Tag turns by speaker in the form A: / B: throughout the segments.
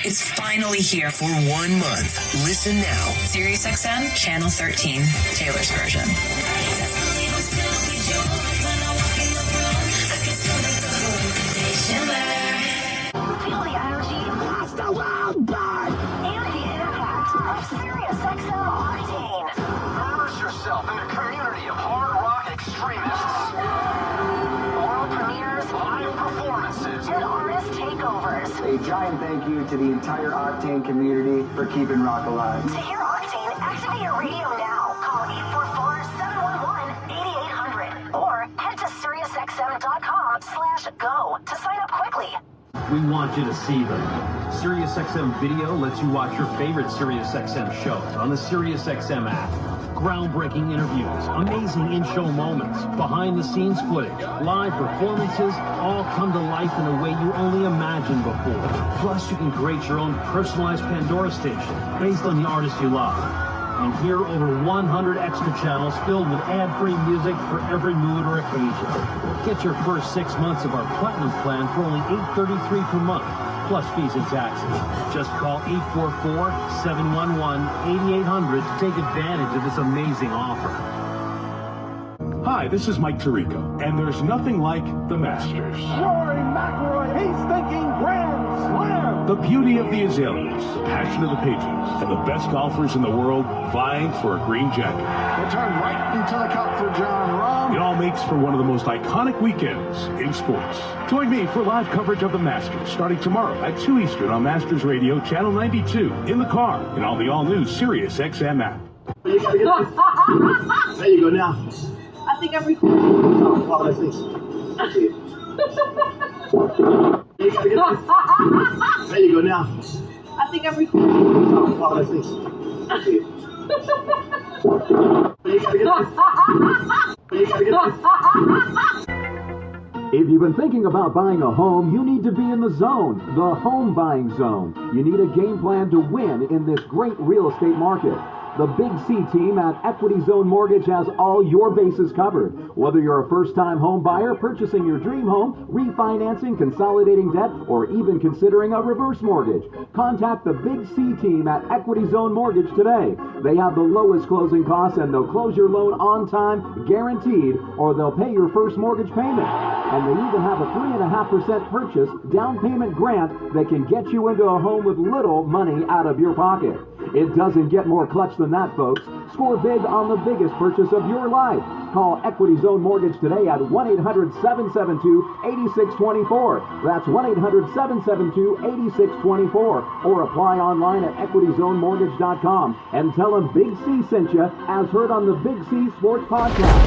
A: is finally here for 1 month. Listen now.
B: SiriusXM, Channel 13, Taylor's version.
C: Feel the energy, blast the wild bird, and the impact of SiriusXM Octane.
D: Immerse yourself in a community of hard rock extremists.
C: World premieres,
D: Live performances.
C: and artist takeovers.
E: A giant thank you to the entire Octane community for keeping rock alive.
C: To hear Octane, activate your radio now. Call 844-711-8800 or head to SiriusXM.com/go to sign up quickly.
F: We want you to see them. SiriusXM Video lets you watch your favorite SiriusXM shows on the SiriusXM app. Groundbreaking interviews, amazing in-show moments, behind-the-scenes footage, live performances, all come to life in a way you only imagined before. Plus, you can create your own personalized Pandora station based on the artists you love. And hear over 100 extra channels filled with ad-free music for every mood or occasion. Get your first 6 months of our Platinum plan for only $8.33 per month, plus fees and taxes. Just call 844-711-8800 to take advantage of this amazing offer.
G: Hi, this is Mike Tirico, and there's nothing like the Masters.
H: Rory McIlroy, he's thinking Grand Slam.
G: The beauty of the azaleas, the passion of the patrons, and the best golfers in the world vying for a green jacket.
H: We'll turn right into the cup for John Rahm.
G: It all makes for one of the most iconic weekends in sports. Join me for live coverage of the Masters starting tomorrow at 2 Eastern on Masters Radio, Channel 92, in the car, and on the all-new SiriusXM app.
H: There you go now.
I: I think I'm recording.
H: Oh, that's nice. There you go now.
I: I think I'm recording.
H: Oh, that's nice.
J: If you've been thinking about buying a home, you need to be in the zone, the home buying zone. You need a game plan to win in this great real estate market. The Big C team at Equity Zone Mortgage has all your bases covered. Whether you're a first-time home buyer, purchasing your dream home, refinancing, consolidating debt, or even considering a reverse mortgage, contact the Big C team at Equity Zone Mortgage today. They have the lowest closing costs and they'll close your loan on time, guaranteed, or they'll pay your first mortgage payment. And they even have a 3.5% purchase down payment grant that can get you into a home with little money out of your pocket. It doesn't get more clutch than that, folks. Score big on the biggest purchase of your life. Call Equity Zone Mortgage today at 1-800-772-8624. That's 1-800-772-8624. Or apply online at equityzonemortgage.com and tell them Big C sent you, as heard on the Big C Sports Podcast.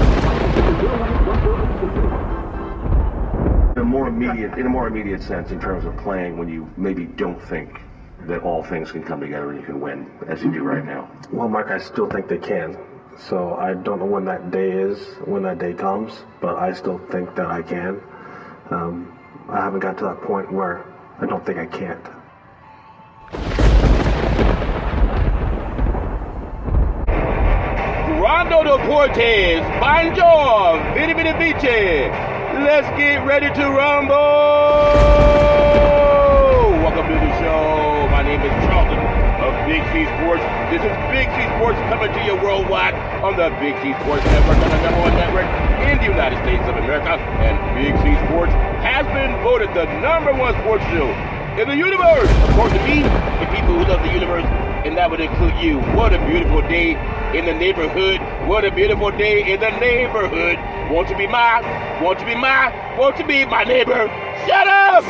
K: In a more immediate sense, in terms of playing when you maybe don't think that all things can come together and you can win, as you do right now?
L: Well, Mike, I still think they can. So I don't know when that day is, when that day comes, but I still think that I can. I haven't got to that point where I don't think I can't.
M: Rondo Deportes, Bonjour, Bitty Bitty Beachy. Let's get ready to rumble. Welcome to the show. My name is Charlton of Big C Sports. This is Big C Sports coming to you worldwide on the Big C Sports Network, on the #1 network in the United States of America. And Big C Sports has been voted the #1 sports show in the universe. According to me, the people who love the universe, and that would include you. What a beautiful day in the neighborhood. What a beautiful day in the neighborhood. Won't you be my neighbor? Shut up!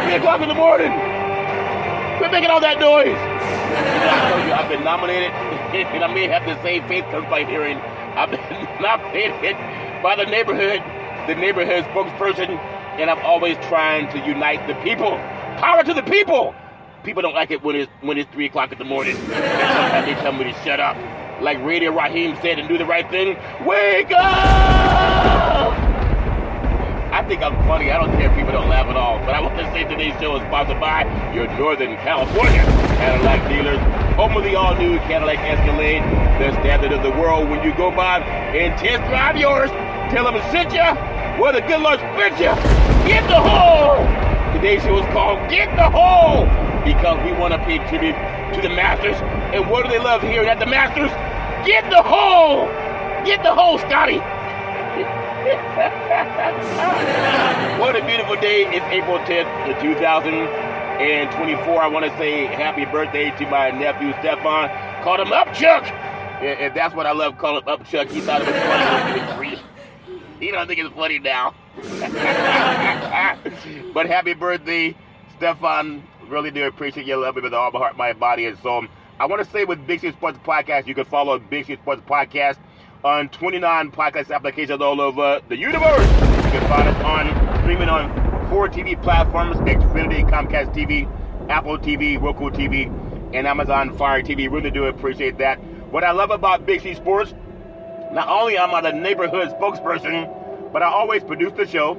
M: 3 o'clock in the morning. Quit making all that noise. I tell you, I've been nominated, and I may have the same faith comes by hearing. I've been nominated by the neighborhood spokesperson, and I'm always trying to unite the people. Power to the people! People don't like it when it's 3 o'clock in the morning. And sometimes they tell me to shut up. Like Radio Raheem said, and do the right thing. Wake up! I think I'm funny. I don't care if people don't laugh at all. But I want to say today's show is sponsored by your Northern California Cadillac dealers. Home of the all-new Cadillac Escalade, the standard of the world. When you go by and test drive yours, tell them to sent you where the good Lord spent you. Get the hole! Today's show is called Get the Hole! because we want to pay tribute to the Masters. And what do they love here at the Masters? Get the hole! Get the hole, Scotty! What a beautiful day. It's April 10th, 2024. I want to say happy birthday to my nephew, Stefan. Called him Up Chuck. And that's what I love, calling him Up Chuck. He thought it was funny when he was 3. He don't think it's funny now. But happy birthday, Stefan. Really do appreciate your love with all my heart, mind, body, and soul. I want to say with Big C Sports Podcast, you can follow Big C Sports Podcast on 29 podcast applications all over the universe. You can find us on streaming on 4 TV platforms: Xfinity, Comcast TV, Apple TV, Roku TV, and Amazon Fire TV. Really do appreciate that. What I love about Big C Sports, not only am I the neighborhood spokesperson, but I always produce the show.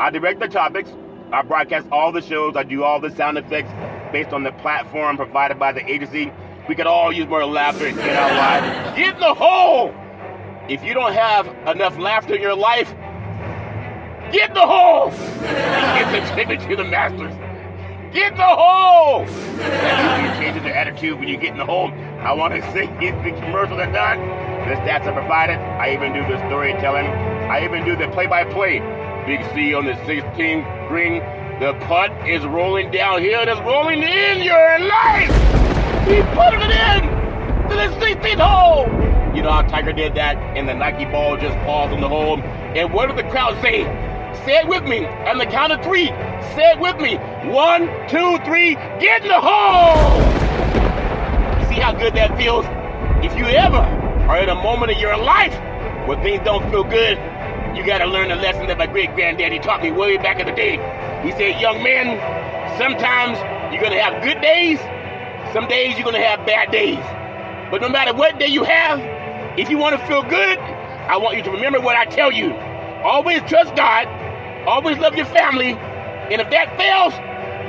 M: I direct the topics. I broadcast all the shows. I do all the sound effects based on the platform provided by the agency. We could all use more laughter in our lives. Get in the hole! If you don't have enough laughter in your life, get in the hole! It's a tribute to the Masters. Get in the hole! That usually changes the attitude when you get in the hole. I want to say if the commercials are done, the stats are provided. I even do the storytelling. I even do the play-by-play. Big C on the 16th green. The putt is rolling downhill. It's rolling in your life. He put it in to the 16th hole. You know how Tiger did that, and the Nike ball just falls in the hole. And what did the crowd say? Say it with me. On the count of 3. Say it with me. 1, 2, 3. Get in the hole. See how good that feels? If you ever are in a moment of your life where things don't feel good, you got to learn the lesson that my great-granddaddy taught me way back in the day. He said, young man, sometimes you're going to have good days. Some days you're going to have bad days. But no matter what day you have, if you want to feel good, I want you to remember what I tell you. Always trust God. Always love your family. And if that fails,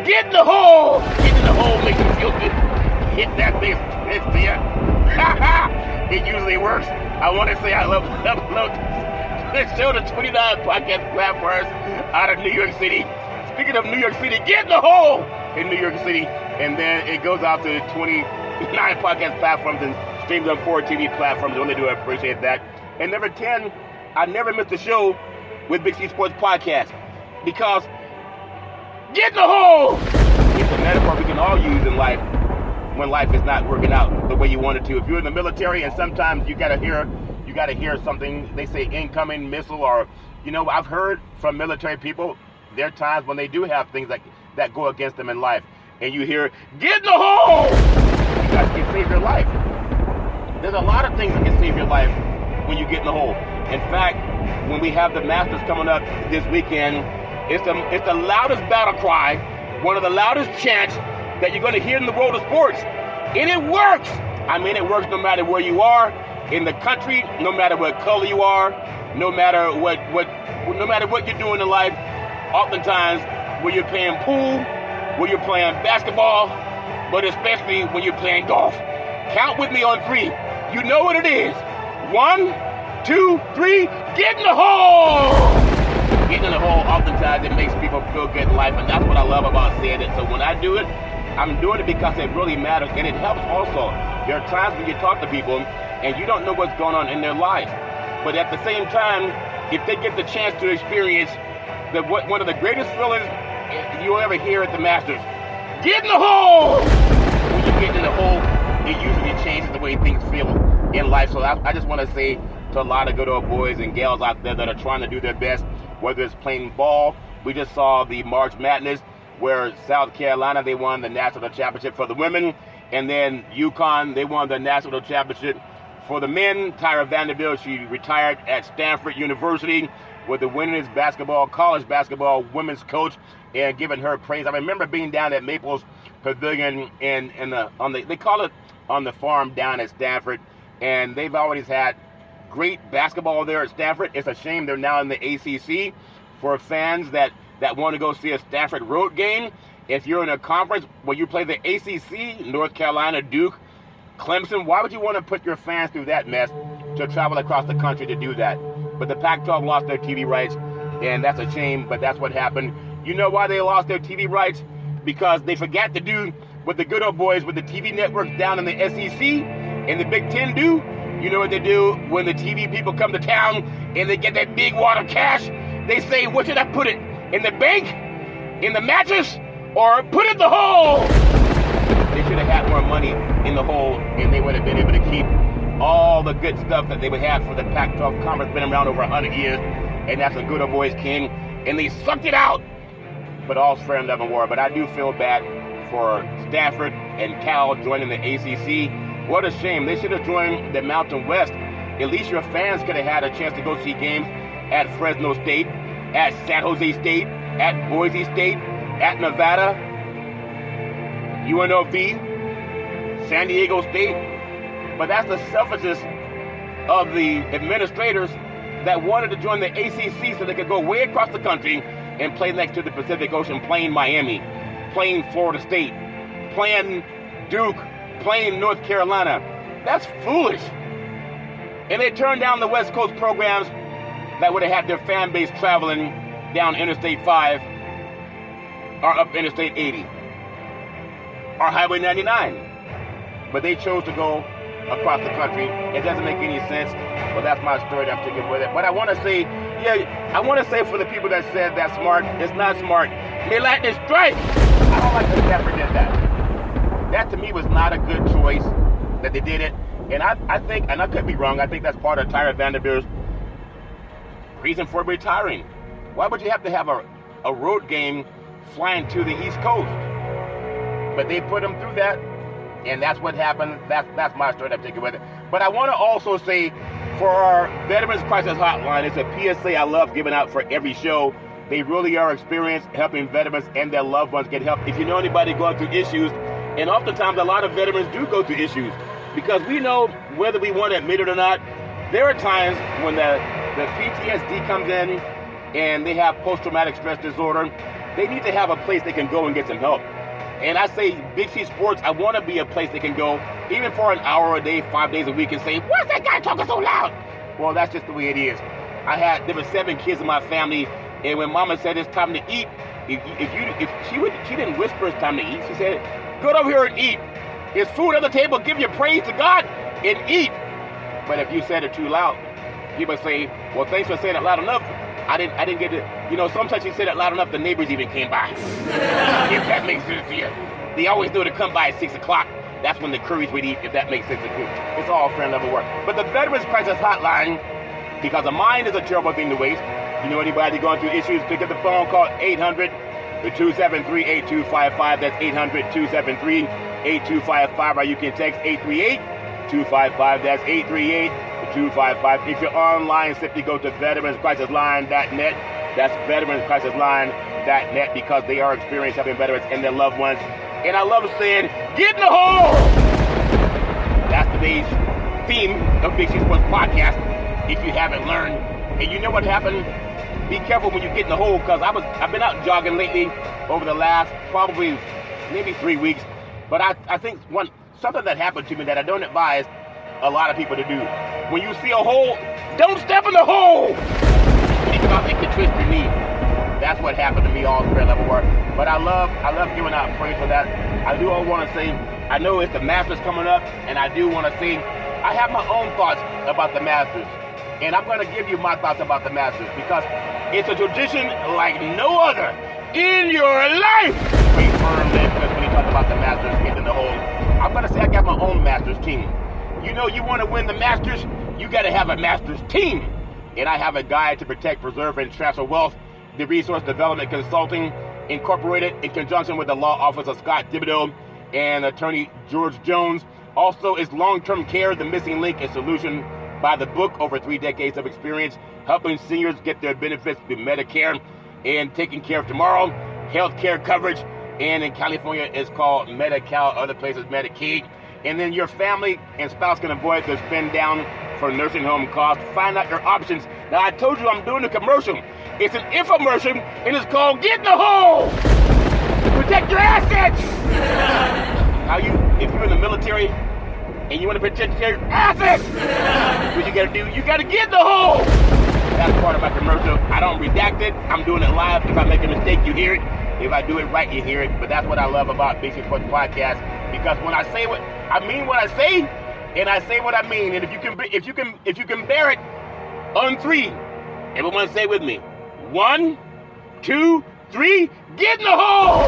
M: get in the hole. Get in the hole makes you feel good. Hit that big twist there. It usually works. I want to say I love Let's show the 29 podcast platforms out of New York City. Speaking of New York City, get in the hole in New York City. And then it goes out to 29 podcast platforms and streams on 4 TV platforms. I really do appreciate that. And number 10, I never miss a show with Big C Sports Podcast. Because get in the hole! It's a metaphor we can all use in life when life is not working out the way you want it to. If you're in the military and sometimes you gotta hear something, they say incoming missile, or, you know, I've heard from military people, there are times when they do have things that go against them in life. And you hear, get in the hole! You guys can save your life. There's a lot of things that can save your life when you get in the hole. In fact, when we have the Masters coming up this weekend, it's the loudest battle cry, one of the loudest chants that you're going to hear in the world of sports. And it works! I mean, it works no matter where you are in the country, no matter what color you are, no matter what you're doing in life. Oftentimes, when you're playing pool, when you're playing basketball, but especially when you're playing golf. Count with me on 3. You know what it is. 1, 2, 3. Get in the hole. Getting in the hole, oftentimes it makes people feel good in life, and that's what I love about saying it. So when I do it, I'm doing it because it really matters, and it helps also. There are times when you talk to people and you don't know what's going on in their life. But at the same time, if they get the chance to experience one of the greatest feelings you'll ever hear at the Masters, get in the hole! When you get in the hole, it usually changes the way things feel in life. So I just want to say to a lot of good old boys and gals out there that are trying to do their best, whether it's playing ball. We just saw the March Madness where South Carolina, they won the national championship for the women. And then UConn, they won the national championship for the men. Tyra Vanderbilt, she retired at Stanford University with the winningest college basketball women's coach, and giving her praise. I remember being down at Maples Pavilion they call it on the farm down at Stanford, and they've always had great basketball there at Stanford. It's a shame they're now in the ACC. For fans that want to go see a Stanford road game, if you're in a conference where you play the ACC, North Carolina, Duke, Clemson, why would you want to put your fans through that mess to travel across the country to do that? But the Pac-12 lost their TV rights, and that's a shame, but that's what happened. You know why they lost their TV rights? because they forgot to do what the good old boys with the TV networks down in the SEC and the Big Ten do. You know what they do when the TV people come to town and they get that big wad of cash? They say, what should I put it? In the bank? In the mattress? Or put it in the hole? They should have had more money in the hole, and they would have been able to keep all the good stuff that they would have for the Pac-12 conference, been around over 100 years, and that's a good old boys king, and they sucked it out. But all's fair in love and war. But I do feel bad for Stanford and Cal joining the ACC. What a shame. They should have joined the Mountain West. At least your fans could have had a chance to go see games at Fresno State, at San Jose State, at Boise State, at Nevada, UNLV, San Diego State. But that's the selfishness of the administrators that wanted to join the ACC so they could go way across the country and play next to the Pacific Ocean, playing Miami, playing Florida State, playing Duke, playing North Carolina. That's foolish. And they turned down the West Coast programs that would have had their fan base traveling down Interstate 5 or up Interstate 80 or Highway 99. But they chose to go across the country. It doesn't make any sense. Well, that's my story. I'm sticking with it. But I want to say, for the people that said that's smart, it's not smart. They like this strike. I don't like that Stanford did that. That to me was not a good choice that they did it. And I think, and I could be wrong, I think that's part of Tyra Vanderbilt's reason for retiring. Why would you have to have a road game flying to the East Coast? But they put them through that, and that's what happened. That's my story. I'm taking with it. But I want to also say, for our Veterans Crisis Hotline, it's a PSA I love giving out for every show. They really are experienced helping veterans and their loved ones get help. If you know anybody going through issues, and oftentimes a lot of veterans do go through issues, because we know, whether we want to admit it or not, there are times when the PTSD comes in and they have post-traumatic stress disorder. They need to have a place they can go and get some help. And I say, Big C Sports, I want to be a place they can go, even for an hour a day, 5 days a week, and say, what's that guy talking so loud? Well, that's just the way it is. There were 7 kids in my family, and when Mama said it's time to eat, she didn't whisper it's time to eat. She said, get over here and eat. There's food on the table. Give your praise to God and eat. But if you said it too loud, people say, well, thanks for saying it loud enough. I didn't get it. Sometimes you said it loud enough, the neighbors even came by. If that makes sense to you. They always knew to come by at 6 o'clock. That's when the curries would eat, if that makes sense to you. It's all fair level work. But the Veterans Crisis Hotline, because a mind is a terrible thing to waste. You know anybody going through issues, pick up the phone, call 800-273-8255. That's 800-273-8255. Or you can text 838-255. That's 838-255. If you're online, simply go to veteranscrisisline.net. That's veteranscrisisline.net, because they are experienced helping veterans and their loved ones. And I love saying, get in the hole! That's today's theme of Big C Sports Podcast, if you haven't learned. And you know what happened? Be careful when you get in the hole, because I've been out jogging lately over the last probably maybe 3 weeks. But I think something that happened to me that I don't advise a lot of people to do. When you see a hole, don't step in the hole! Because it can twist your knee. That's what happened to me, all fair level work. But I love giving out praise for that. I do want to say, I know it's the Masters coming up, and I do want to say, I have my own thoughts about the Masters. And I'm going to give you my thoughts about the Masters, because it's a tradition like no other in your life. Wait for a minute, when you talk about the Masters getting in the hole. I'm going to say I got my own Masters team. You want to win the Masters, you got to have a Masters team. And I have a guide to protect, preserve, and transfer wealth, the Resource Development Consulting Incorporated, in conjunction with the law office of Scott Thibodeau and attorney George Jones. Also, is long-term care, the missing link, a solution by the book, over 3 decades of experience, helping seniors get their benefits through Medicare and taking care of tomorrow, health care coverage, and in California it's called Medi-Cal, other places Medicaid. And then your family and spouse can avoid the spend down for nursing home costs. Find out your options. Now, I told you I'm doing a commercial. It's an infomercial, and it's called Get in the Hole! Protect your assets! If you're in the military and you want to protect your assets, what you got to do? You got to get in the hole! That's part of my commercial. I don't redact it. I'm doing it live. If I make a mistake, you hear it. If I do it right, you hear it. But that's what I love about Big C Sports Podcast, because when I say what I mean, what I say, and I say what I mean. And if you can bear it on three, everyone say with me: 1, 2, 3. Get in the hole.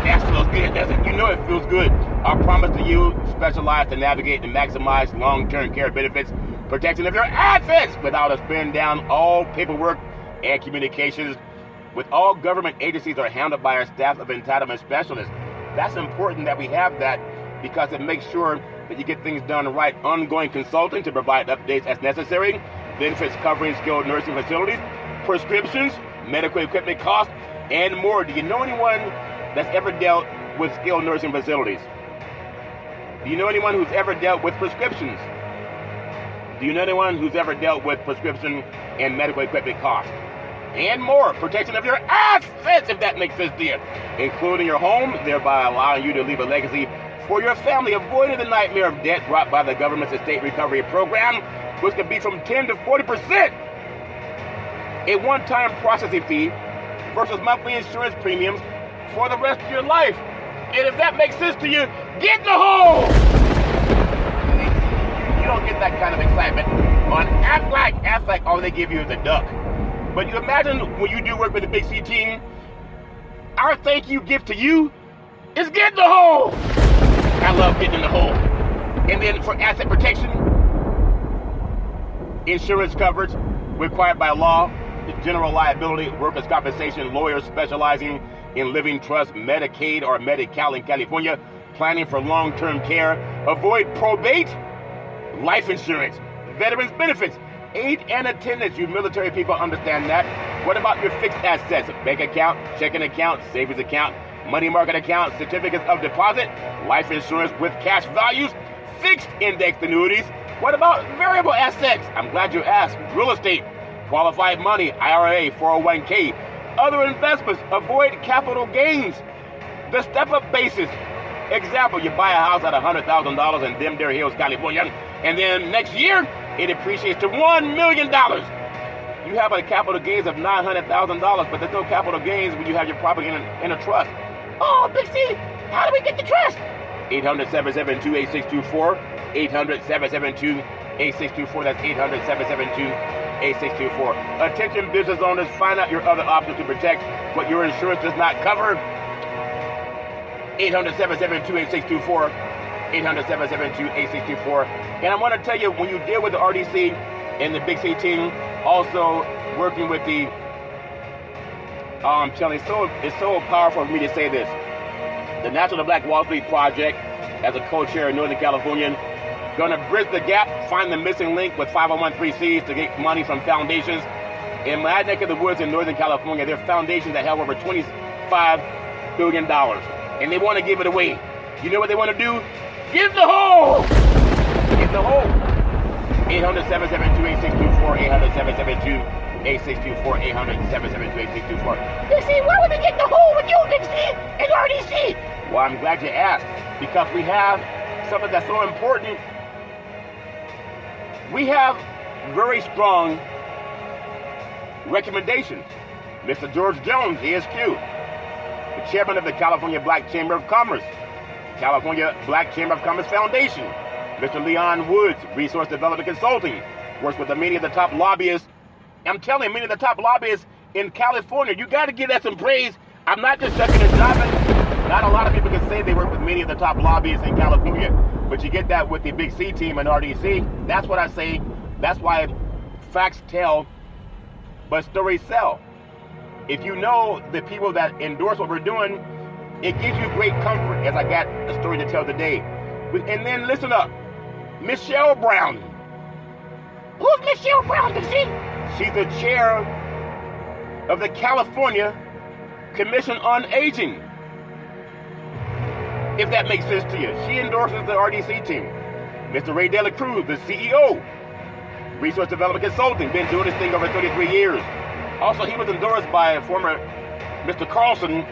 M: That feels good, doesn't it? You know it feels good. Our promise to you: specialized to navigate and maximize long-term care benefits, protection of your assets without us spending down all paperwork and communications. With all government agencies are handled by our staff of entitlement specialists. That's important that we have that, because it makes sure that you get things done right. Ongoing consulting to provide updates as necessary, benefits covering skilled nursing facilities, prescriptions, medical equipment costs, and more. Do you know anyone that's ever dealt with skilled nursing facilities? Do you know anyone who's ever dealt with prescriptions? Do you know anyone who's ever dealt with prescription and medical equipment costs? And more. Protection of your assets, if that makes sense to you, including your home, thereby allowing you to leave a legacy for your family, avoiding the nightmare of debt brought by the government's estate recovery program, which could be from 10 to 40%. A one-time processing fee versus monthly insurance premiums for the rest of your life. And if that makes sense to you, get in the hole! You don't get that kind of excitement on Aflac. All they give you is a duck. But you imagine when you do work with the Big C team, our thank you gift to you is get in the hole. I love getting in the hole. And then for asset protection, insurance coverage required by law, general liability, workers' compensation, lawyers specializing in living trust, Medicaid or Medi-Cal in California, planning for long-term care, avoid probate, life insurance, veterans benefits, aid and attendance. You military people understand that. What about your fixed assets? Bank account, checking account, savings account, money market account, certificates of deposit, life insurance with cash values, fixed indexed annuities. What about variable assets? I'm glad you asked. Real estate, qualified money, IRA, 401k, other investments. Avoid capital gains. The step-up basis. Example, you buy a house at $100,000 in Denver Hills, California, and then next year, it appreciates to $1 million. You have a capital gains of $900,000, but there's no capital gains when you have your property in a trust. Oh, Big C, how do we get the trust? 800-772-8624. 800-772-8624. That's 800-772-8624. Attention business owners, find out your other options to protect what your insurance does not cover. 800-772-8624. 800-772-8624. And I want to tell you, when you deal with the RDC and the Big C team, also working with the, I'm telling you, it's so powerful for me to say this. The National Black Wall Street Project, as a co-chair in Northern California, going to bridge the gap, find the missing link with 501(c)(3)s to get money from foundations. In my neck of the woods in Northern California, there are foundations that have over $25 billion, and they want to give it away. You know what they want to do? Get in the hole! Get in the hole! 800-772-8624. 800-772-8624. 800-772-8624. Big C, why would they get in the hole with you, Big C, and RDC? Well, I'm glad you asked, because we have something that's so important. We have very strong recommendations. Mr. George Jones, ESQ, the chairman of the California Black Chamber of Commerce, California Black Chamber of Commerce Foundation. Mr. Leon Woods, Resource Development Consulting, works with many of the top lobbyists. I'm telling you, many of the top lobbyists in California. You got to give that some praise. I'm not just sucking and jiving. Not a lot of people can say they work with many of the top lobbyists in California, but you get that with the Big C team and RDC. That's what I say. That's why facts tell, but stories sell. If you know the people that endorse what we're doing, it gives you great comfort, as I got a story to tell today. And then listen up. Michelle Brown. Who's Michelle Brown, Big C? She's the chair of the California Commission on Aging. If that makes sense to you. She endorses the RDC team. Mr. Ray De La Cruz, the CEO, Resource Development Consulting, been doing this thing over 33 years. Also, he was endorsed by former Mr. Carlson,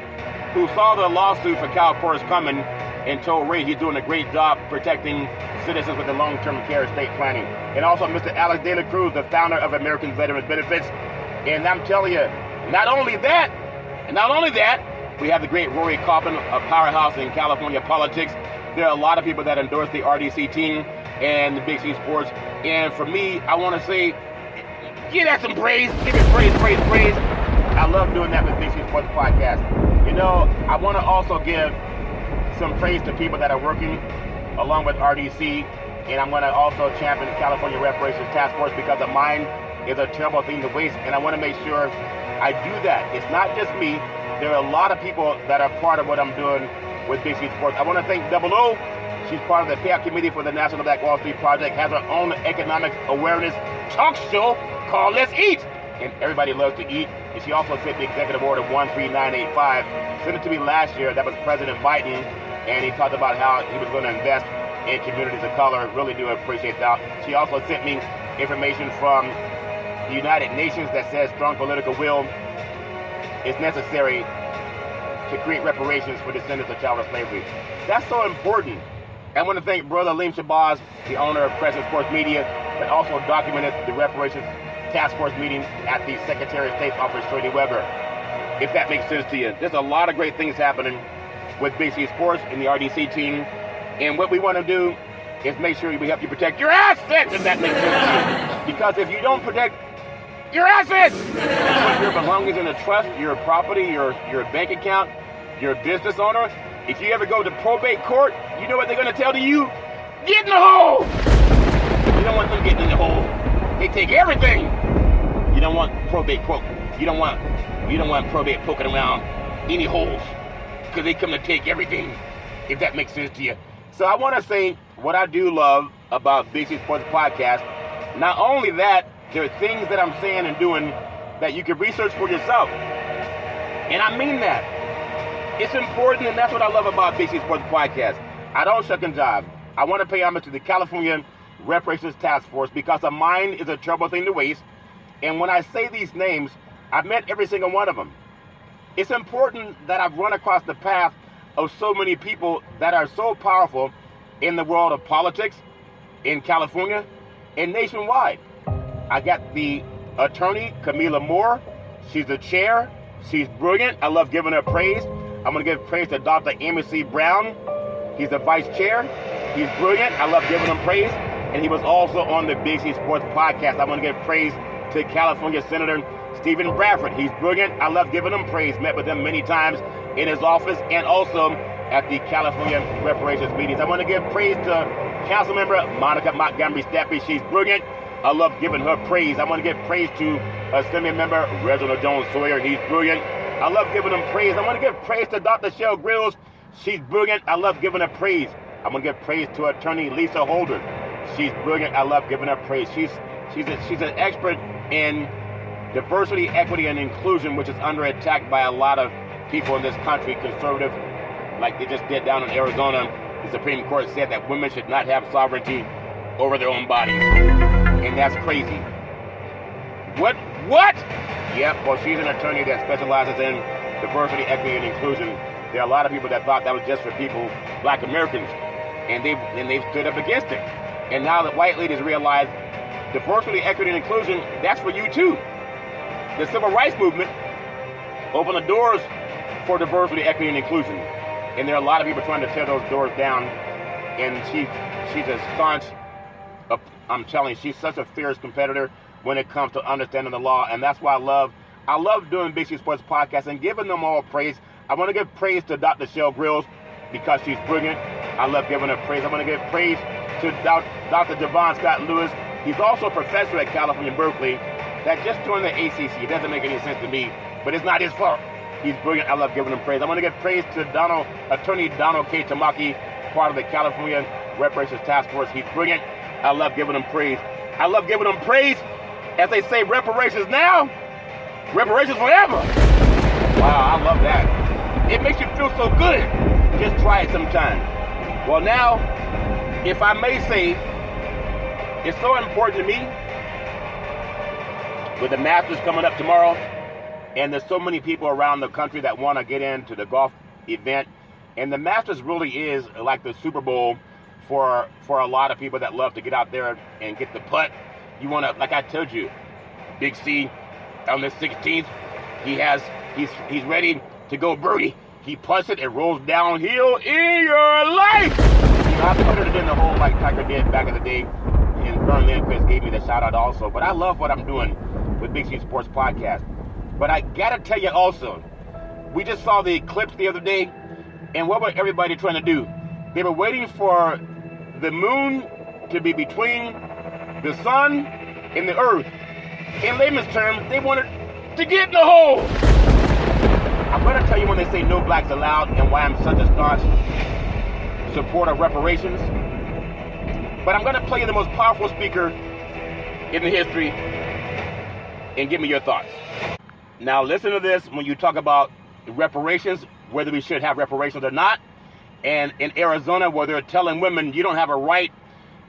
M: who saw the lawsuit for Cal Porter's coming and told Ray he's doing a great job protecting citizens with the long-term care estate planning. And also Mr. Alex De La Cruz, the founder of American Veterans Benefits. And I'm telling you, not only that, And not only that, we have the great Rory Coppin, a powerhouse in California politics. There are a lot of people that endorse the RDC team and the Big C Sports. And for me, I want to say, give that some praise. Give it praise, praise, praise. I love doing that with Big C Sports Podcast. You know, I want to also give some praise to people that are working along with RDC. And I'm going to also champion the California Reparations Task Force because a mind is a terrible thing to waste. And I want to make sure I do that. It's not just me. There are a lot of people that are part of what I'm doing with Big C Sports. I want to thank Double O. She's part of the payout committee for the National Black Wall Street Project, has her own economic awareness talk show called Let's Eat. And everybody loves to eat. And she also sent the Executive Order 13985. Sent it to me last year. That was President Biden. And he talked about how he was going to invest in communities of color. Really do appreciate that. She also sent me information from the United Nations that says strong political will is necessary to create reparations for descendants of child slavery. That's so important. I want to thank Brother Aleem Shabazz, the owner of Crescent Sports Media, that also documented the reparations task force meeting at the Secretary of State's office, Shirley Weber. If that makes sense to you. There's a lot of great things happening with Big C Sports and the RDC team. And what we want to do is make sure we help you protect your assets, if that makes sense to you. Because if you don't protect your assets, your belongings in a trust, your property, your bank account, your business owner, if you ever go to probate court, you know what they're going to tell to you? Get in the hole! You don't want them getting in the hole. They take everything. You don't want probate court. You don't want probate poking around any holes because they come to take everything, if that makes sense to you. So I want to say what I do love about Big C Sports Podcast. Not only that, there are things that I'm saying and doing that you can research for yourself. And I mean that. It's important, and that's what I love about Big C Sports Podcast. I don't shuck and jive. I want to pay homage to the California Reparations Task Force because a mind is a terrible thing to waste. And when I say these names, I've met every single one of them. It's important that I've run across the path of so many people that are so powerful in the world of politics, in California, and nationwide. I got the attorney, Camila Moore. She's the chair. She's brilliant. I love giving her praise. I'm going to give praise to Dr. Amy C. Brown. He's the vice chair. He's brilliant. I love giving him praise. And he was also on the Big C Sports Podcast. I want to give praise to California Senator Stephen Bradford. He's brilliant. I love giving him praise. Met with him many times in his office and also at the California Reparations meetings. I want to give praise to Councilmember Monica Montgomery Staffy. She's brilliant. I love giving her praise. I want to give praise to Assembly Member Reginald Jones Sawyer. He's brilliant. I love giving him praise. I want to give praise to Dr. Shell Grills. She's brilliant. I love giving her praise. I want to give praise to Attorney Lisa Holder. She's brilliant. I love giving her praise. She's an expert in diversity, equity, and inclusion, which is under attack by a lot of people in this country, conservative, like they just did down in Arizona. The Supreme Court said that women should not have sovereignty over their own bodies. And that's crazy. What? Yep, well, she's an attorney that specializes in diversity, equity, and inclusion. There are a lot of people that thought that was just for people, black Americans, and they've stood up against it. And now that white ladies realize diversity, equity, and inclusion, that's for you too. The civil rights movement opened the doors for diversity, equity, and inclusion. And there are a lot of people trying to tear those doors down. And she's a staunch, I'm telling you, she's such a fierce competitor when it comes to understanding the law. And that's why I love doing Big C Sports Podcast and giving them all praise. I want to give praise to Dr. Shell Grills because she's brilliant. I love giving her praise. I want to give praise to Dr. Javon Scott Lewis. He's also a professor at California Berkeley that just joined the ACC. It doesn't make any sense to me, but it's not his fault. He's brilliant. I love giving him praise. I want to give praise to Attorney Donald K. Tamaki, part of the California Reparations Task Force. He's brilliant. I love giving him praise. I love giving him praise. As they say, reparations now, reparations forever. Wow, I love that. It makes you feel so good. Just try it sometime. Well, now, if I may say, it's so important to me with the Masters coming up tomorrow, and there's so many people around the country that want to get into the golf event, and the Masters really is like the Super Bowl for a lot of people that love to get out there and get the putt. You want to, like I told you, Big C on the 16th, he has He's ready to go birdie. He puts it, it rolls downhill in your life. You know, I put it in the hole like Tiger did back in the day, and Vern Lindquist gave me the shout out also. But I love what I'm doing with Big C Sports Podcast. But I gotta tell you also, we just saw the eclipse the other day, and what was everybody trying to do? They were waiting for the moon to be between the sun and the earth. In layman's terms, they wanted to get in the hole. I'm going to tell you when they say no blacks allowed and why I'm such a staunch supporter of reparations. But I'm going to play you the most powerful speaker in the history and give me your thoughts. Now listen to this when you talk about reparations, whether we should have reparations or not. And in Arizona, where they're telling women you don't have a right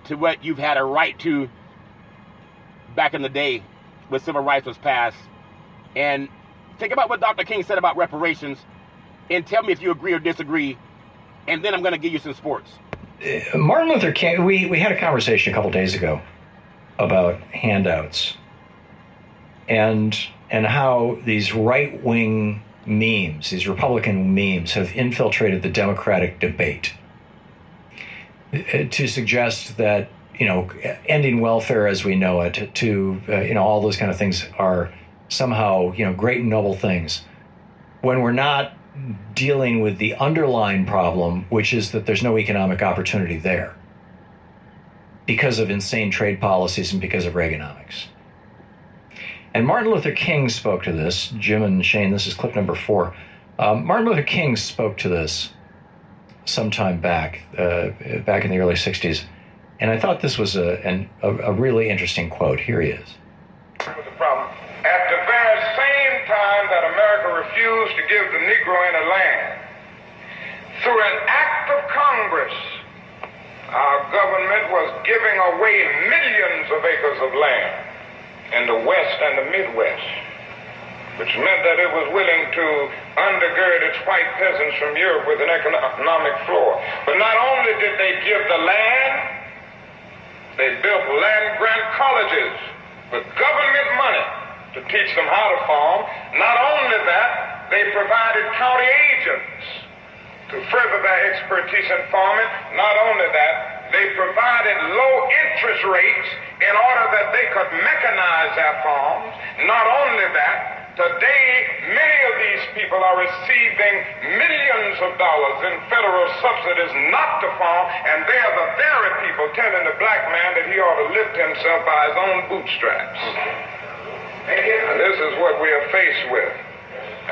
M: to what you've had a right to back in the day when civil rights was passed. And think about what Dr. King said about reparations and tell me if you agree or disagree. And then I'm going to give you some sports.
N: Martin Luther King, we had a conversation a couple days ago about handouts and how these right-wing memes, these Republican memes, have infiltrated the Democratic debate to suggest that, you know, ending welfare as we know it, to, you know, all those kind of things are somehow, you know, great and noble things, when we're not dealing with the underlying problem, which is that there's no economic opportunity there because of insane trade policies and because of Reaganomics. And Martin Luther King spoke to this. Jim and Shane, this is clip number 4. Martin Luther King spoke to this sometime back in the early 60s. And I thought this was a really interesting quote. Here he is.
O: The problem. At the very same time that America refused to give the Negro any land, through an act of Congress, our government was giving away millions of acres of land in the West and the Midwest, which meant that it was willing to undergird its white peasants from Europe with an economic floor. But not only did they give the land, they built land-grant colleges with government money to teach them how to farm. Not only that, they provided county agents to further their expertise in farming. Not only that, they provided low interest rates in order that they could mechanize their farms. Not only that, today many of these people are receiving millions of dollars in federal subsidies not to farm, and they are the very people telling the black man that he ought to lift himself by his own bootstraps. And this is what we are faced with.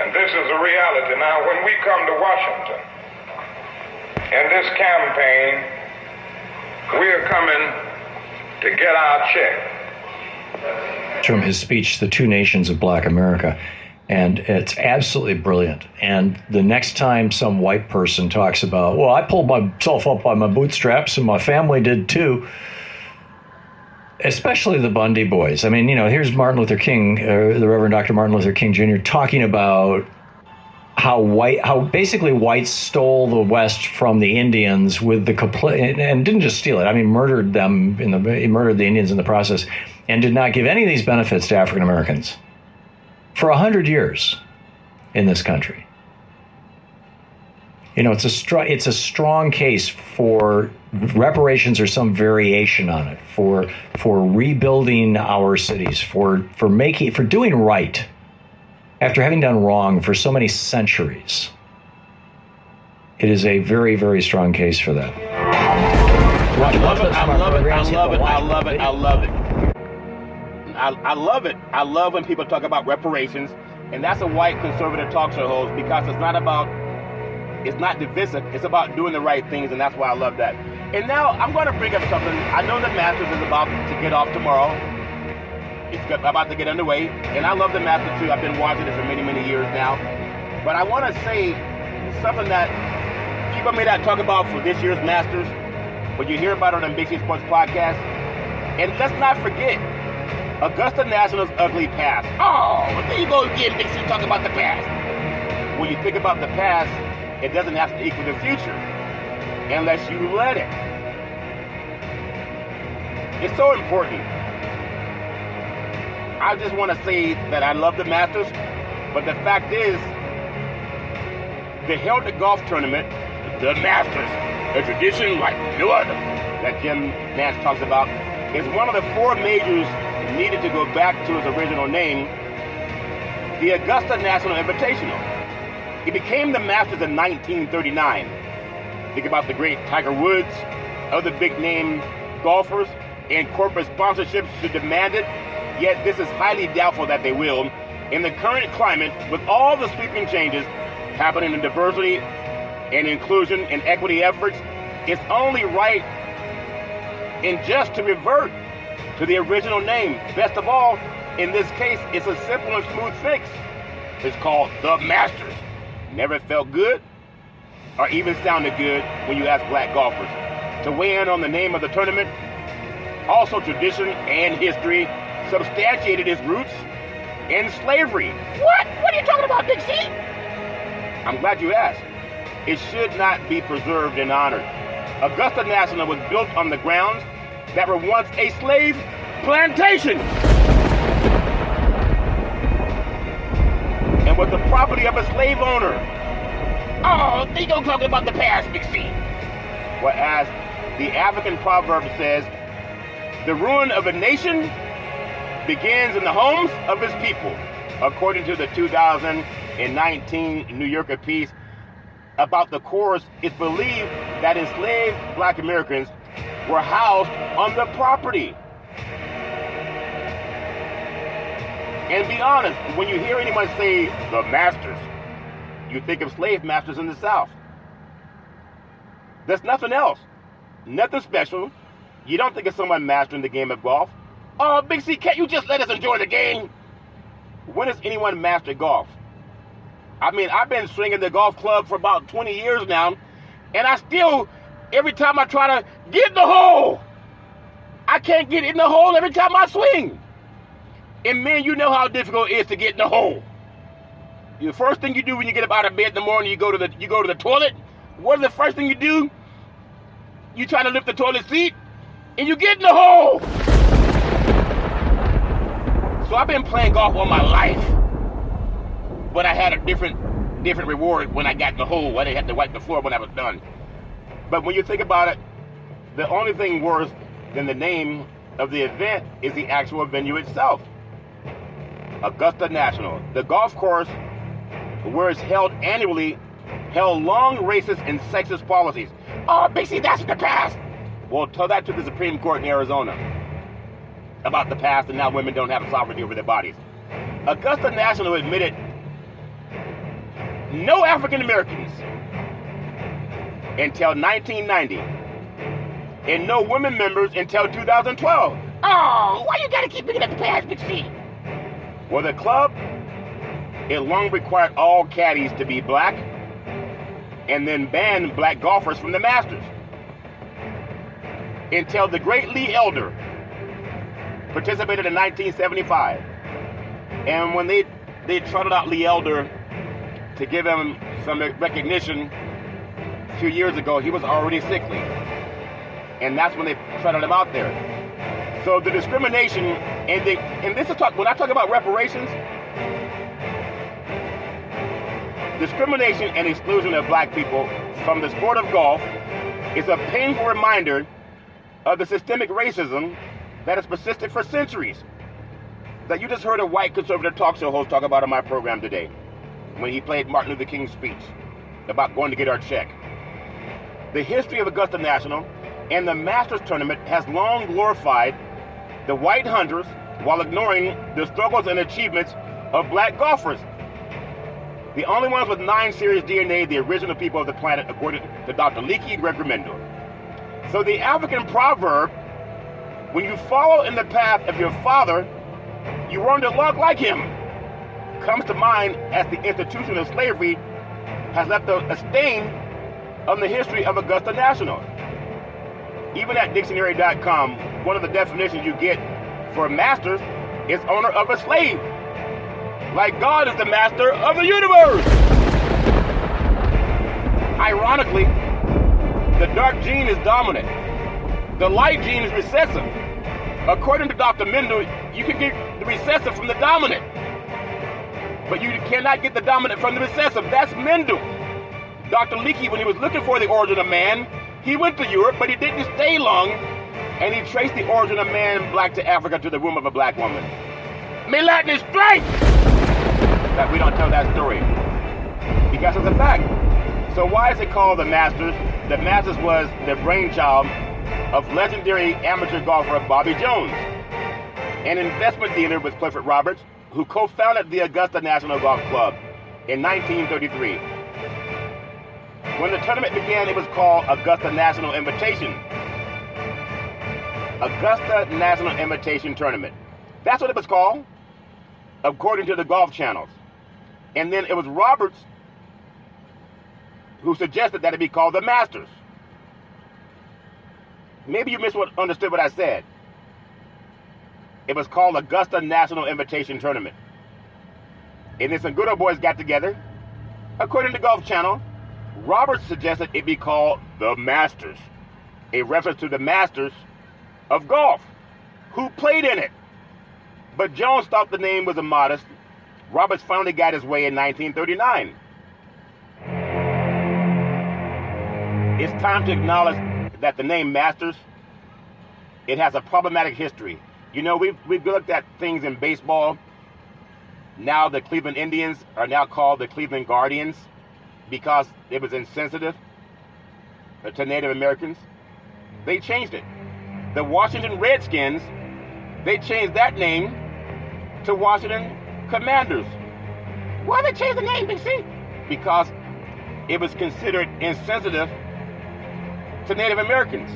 O: And this is a reality. Now, when we come to Washington, in this campaign, we are coming to get our check.
N: From his speech, The Two Nations of Black America. And it's absolutely brilliant. And the next time some white person talks about, well, I pulled myself up by my bootstraps and my family did too, especially the Bundy boys. I mean, you know, here's Martin Luther King, the Reverend Dr. Martin Luther King Jr. talking about how basically whites stole the West from the Indians with the and didn't just steal it. I mean, murdered them he murdered the Indians in the process, and did not give any of these benefits to African Americans for 100 years in this country. You know, it's a strong case for reparations or some variation on it, for rebuilding our cities, for doing right after having done wrong for so many centuries. It is a very, very strong case for that.
M: I love it. I love it. I love it. I love it. I love it. I love it. I love when people talk about reparations, and that's a white conservative talk show host, because it's not divisive. It's about doing the right things, and that's why I love that. And now I'm going to bring up something. I know the Masters is about to get off tomorrow. It's about to get underway, and I love the Masters too. I've been watching it for many, many years now. But I want to say something that people may not talk about for this year's Masters, but you hear about it on Big C Sports Podcast. And let's not forget Augusta National's ugly past. Oh, there you go again, Big C, talking about the past. When you think about the past, it doesn't have to equal the future unless you let it. It's so important. I just want to say that I love the Masters. But the fact is, they held the golf tournament, the Masters, a tradition like no other that Jim Nance talks about, is one of the four majors needed to go back to its original name, the Augusta National Invitational. It became the Masters in 1939. Think about the great Tiger Woods, other big-name golfers, and corporate sponsorships should demand it, yet this is highly doubtful that they will. In the current climate, with all the sweeping changes happening in diversity and inclusion and equity efforts, it's only right and just to revert to the original name. Best of all, in this case, it's a simple and smooth fix. It's called the Masters. Never felt good or even sounded good when you ask black golfers. To weigh in on the name of the tournament, also tradition and history substantiated its roots in slavery. What? What are you talking about, Big C? I'm glad you asked. It should not be preserved and honored. Augusta National was built on the grounds that were once a slave plantation and was the property of a slave owner. Oh, they don't talk about the past, Big C. Well, as the African proverb says, the ruin of a nation begins in the homes of its people. According to the 2019 New Yorker piece about the chorus, it's believed that enslaved black Americans were housed on the property. And be honest, when you hear anyone say the Masters, you think of slave masters in the South. There's nothing else. Nothing special. You don't think of someone mastering the game of golf. Oh, Big C, can't you just let us enjoy the game? When has anyone mastered golf? I mean, I've been swinging the golf club for about 20 years now, and I still, every time I try to get in the hole, I can't get in the hole every time I swing. And man, you know how difficult it is to get in the hole. The first thing you do when you get up out of bed in the morning, you go to the toilet. What is the first thing you do? You try to lift the toilet seat, and you get in the hole. So I've been playing golf all my life, but I had a different reward when I got in the hole. I didn't have to wipe the floor when I was done. But when you think about it, the only thing worse than the name of the event is the actual venue itself. Augusta National, the golf course where it's held annually, held long racist and sexist policies. Oh, basically that's in the past. Well, tell that to the Supreme Court in Arizona about the past and now women don't have sovereignty over their bodies. Augusta National admitted no African Americans until 1990 and no women members until 2012. Oh, why you gotta keep picking up the past, Big C? Well, the club, it long required all caddies to be black and then banned black golfers from the Masters until the great Lee Elder participated in 1975. And when they trotted out Lee Elder to give him some recognition a few years ago, he was already sickly. And that's when they trotted him out there. So the discrimination, and this is when I talk about reparations, discrimination and exclusion of black people from the sport of golf is a painful reminder of the systemic racism that has persisted for centuries, that you just heard a white conservative talk show host talk about on my program today when he played Martin Luther King's speech about going to get our check. The history of Augusta National and the Masters tournament has long glorified the white hunters while ignoring the struggles and achievements of black golfers. The only ones with 9 series DNA, the original people of the planet, according to Dr. Leakey Gregory-Mendel. So the African proverb, when you follow in the path of your father, you run to luck like him, comes to mind as the institution of slavery has left a stain on the history of Augusta National. Even at dictionary.com, one of the definitions you get for masters is owner of a slave. Like God is the master of the universe. Ironically, the dark gene is dominant. The light gene is recessive. According to Dr. Mendel, you can get the recessive from the dominant. But you cannot get the dominant from the recessive. That's Mendel. Dr. Leakey, when he was looking for the origin of man, he went to Europe, but he didn't stay long, and he traced the origin of man black to Africa to the womb of a black woman. May Latin is strength! That we don't tell that story. Because it's a fact. So why is it called the Masters? The Masters was the brainchild of legendary amateur golfer Bobby Jones, an investment dealer with Clifford Roberts, who co-founded the Augusta National Golf Club in 1933. When the tournament began, it was called Augusta National Invitation. Augusta National Invitation Tournament. That's what it was called, according to the golf channels. And then it was Roberts who suggested that it be called the Masters. Maybe you misunderstood what I said. It was called Augusta National Invitation Tournament. And then some good old boys got together. According to Golf Channel, Roberts suggested it be called the Masters, a reference to the masters of golf who played in it. But Jones thought the name was immodest. Roberts finally got his way in 1939. It's time to acknowledge that the name Masters, it has a problematic history. You know, we've looked at things in baseball. Now the Cleveland Indians are now called the Cleveland Guardians because it was insensitive to Native Americans. They changed it. The Washington Redskins, they changed that name to Washington Commanders. Why they changed the name, BC? Because it was considered insensitive to Native Americans.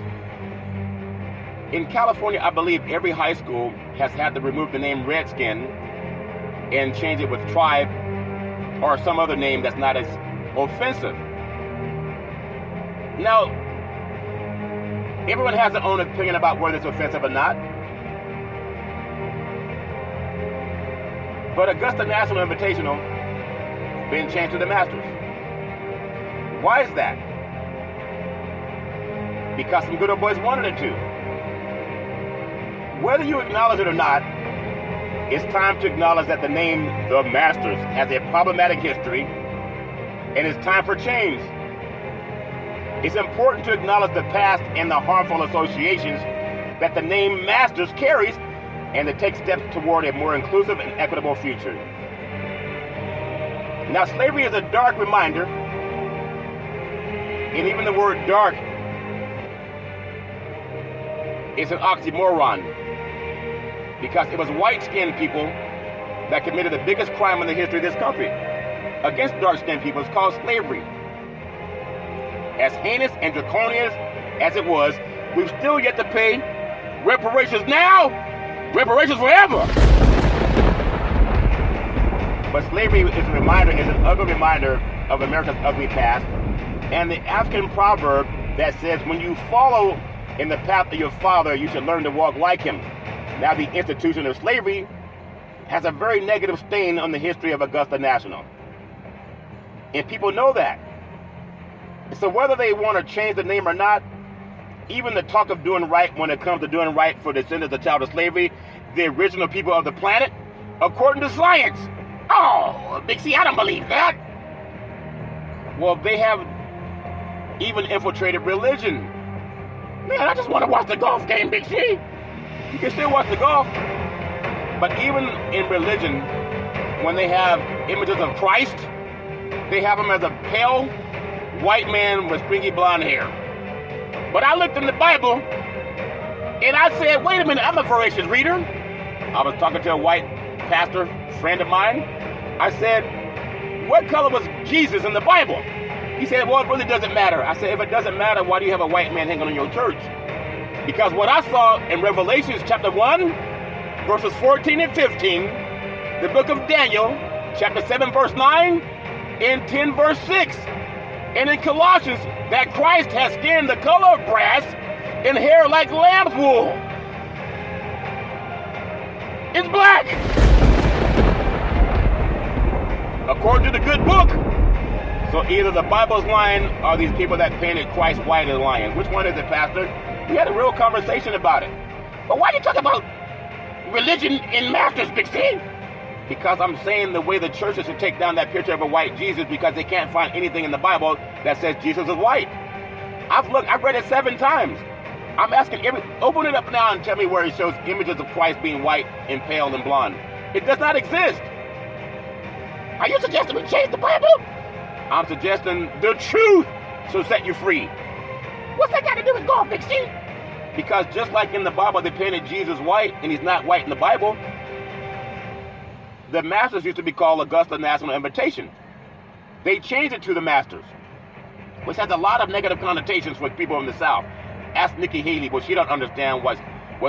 M: In California, I believe every high school has had to remove the name Redskin and change it with Tribe or some other name that's not as offensive. Now, everyone has their own opinion about whether it's offensive or not. But Augusta National Invitational been changed to the Masters. Why is that? Because some good old boys wanted it to. Whether you acknowledge it or not, it's time to acknowledge that the name The Masters has a problematic history, and it's time for change. It's important to acknowledge the past and the harmful associations that the name Masters carries, and to take steps toward a more inclusive and equitable future. Now, slavery is a dark reminder, and even the word dark is an oxymoron, because it was white-skinned people that committed the biggest crime in the history of this country against dark-skinned people. It's called slavery. As heinous and draconian as it was, we've still yet to pay reparations now, reparations forever. But slavery is a reminder, is an ugly reminder of America's ugly past, and the African proverb that says, when you follow in the path of your father, you should learn to walk like him. Now, the institution of slavery has a very negative stain on the history of Augusta National. And people know that. So whether they want to change the name or not, even the talk of doing right when it comes to doing right for descendants of child of slavery, the original people of the planet, according to science. Oh, Big C, I don't believe that. Well, they have even infiltrated religion. Man, I just want to watch the golf game, Big C. You can still watch the golf. But even in religion, when they have images of Christ, they have him as a pale white man with stringy blonde hair. But I looked in the Bible, and I said, wait a minute, I'm a voracious reader. I was talking to a white pastor friend of mine. I said, what color was Jesus in the Bible? He said, well, it really doesn't matter. I said, if it doesn't matter, why do you have a white man hanging on your church? Because what I saw in Revelations chapter 1, verses 14 and 15, the book of Daniel, chapter 7, verse 9, and 10, verse 6, and in Colossians, that Christ has skin the color of brass and hair like lamb's wool. It's black. According to the good book. So either the Bible's lying or these people that painted Christ white are lying. Which one is it, Pastor? We had a real conversation about it. But why do you talk about religion in Masters, Big C? because I'm saying the way the churches should take down that picture of a white Jesus because they can't find anything in the Bible that says Jesus is white. I've read it 7 times. I'm asking open it up now and tell me where it shows images of Christ being white and pale and blonde. It does not exist. Are you suggesting we change the Bible? I'm suggesting the truth shall set you free. What's that got to do with golf, Big C? Because just like in the Bible they painted Jesus white and he's not white in the Bible, the Masters used to be called Augusta National Invitation. They changed it to the Masters, which has a lot of negative connotations for people in the South. Ask Nikki Haley, but she don't understand what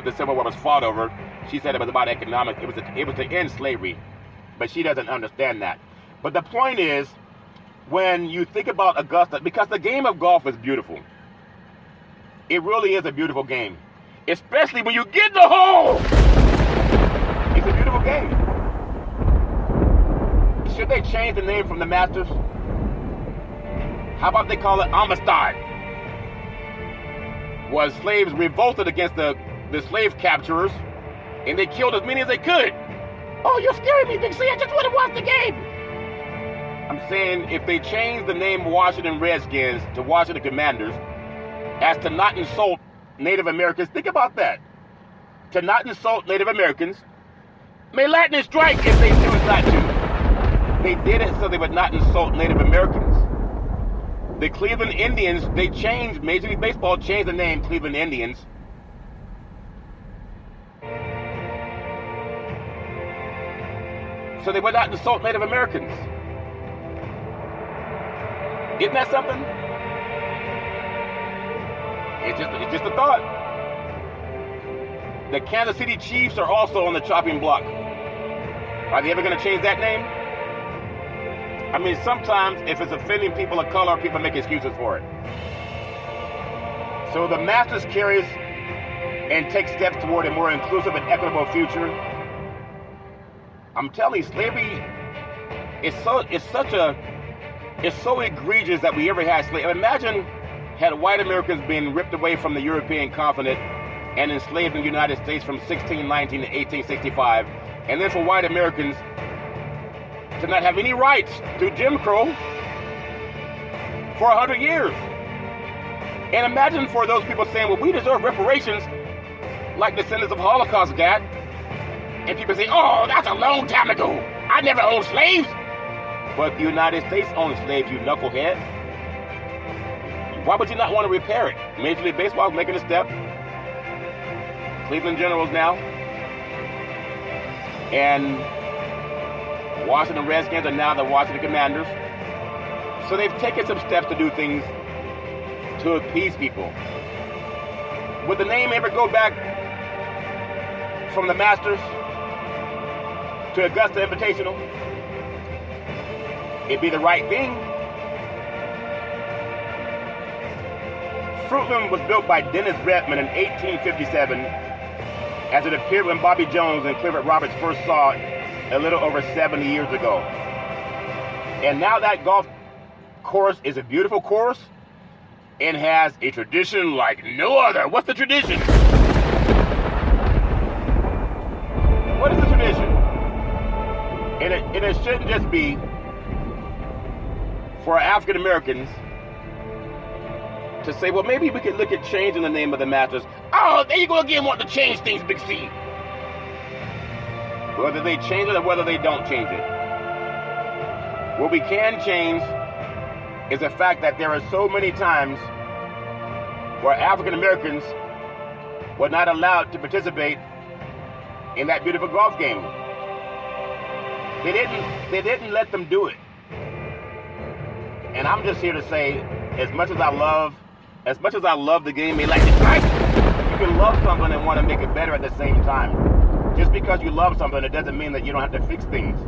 M: the Civil War was fought over. She said it was about economics. It was to end slavery, but she doesn't understand that. But the point is, when you think about Augusta, because the game of golf is beautiful. It really is a beautiful game, especially when you get the hole. It's a beautiful game. Should they change the name from the Masters? How about they call it Amistad? Was slaves revolted against the slave capturers, and they killed as many as they could. Oh, you're scaring me, Big C. I just want to watch the game. I'm saying if they change the name Washington Redskins to Washington Commanders, as to not insult Native Americans, think about that. To not insult Native Americans, may lightning strike if they choose not to. They did it so they would not insult Native Americans. The Cleveland Indians, they changed, Major League Baseball changed the name Cleveland Indians. So they would not insult Native Americans. Isn't that something? It's just a thought. The Kansas City Chiefs are also on the chopping block. Are they ever going to change that name? I mean, sometimes if it's offending people of color, people make excuses for it. So the Masters carries and takes steps toward a more inclusive and equitable future. I'm telling you, slavery is so egregious that we ever had slavery. Imagine had white Americans been ripped away from the European continent and enslaved in the United States from 1619 to 1865, and then for white Americans to not have any rights through Jim Crow for 100 years. And imagine for those people saying, well, we deserve reparations like descendants of Holocaust got. And people say, oh, that's a long time ago. I never owned slaves. But the United States owned slaves, you knucklehead. Why would you not want to repair it? Major League Baseball is making a step. Cleveland Generals now. And Washington Redskins are now the Washington Commanders. So they've taken some steps to do things to appease people. Would the name ever go back from the Masters to Augusta Invitational? It'd be the right thing. Fruitland was built by Dennis Redmond in 1857 as it appeared when Bobby Jones and Clifford Roberts first saw it a little over 70 years ago. And now that golf course is a beautiful course and has a tradition like no other. What's the tradition? What is the tradition? And it shouldn't just be for African Americans to say, well, maybe we could look at changing the name of the Masters. Oh, there you go again, wanting to change things, Big C. Whether they change it or whether they don't change it. What we can change is the fact that there are so many times where African Americans were not allowed to participate in that beautiful golf game. They didn't let them do it. And I'm just here to say, as much as I love the game, they like it, right? You can love something and want to make it better at the same time. Just because you love something, it doesn't mean that you don't have to fix things.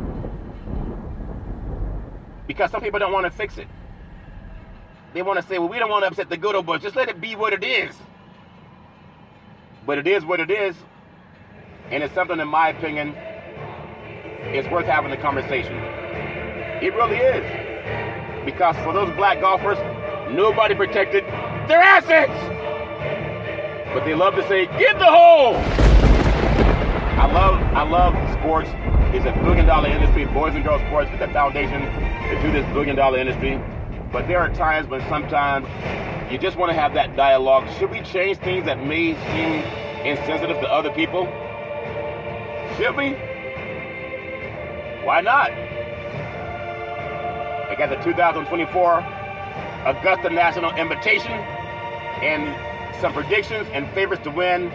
M: Because some people don't want to fix it. They want to say, well, we don't want to upset the good old boys. Just let it be what it is. But it is what it is. And it's something, in my opinion, it's worth having the conversation. It really is. Because for those black golfers, nobody protected their assets. But they love to say, get the hole. I love sports It's a billion-dollar industry. Boys and girls sports is the foundation to do this billion-dollar industry. But there are times when sometimes you just want to have that dialogue. Should we change things that may seem insensitive to other people? Should we? Why not? I got the 2024 Augusta National Invitation and some predictions and favorites to win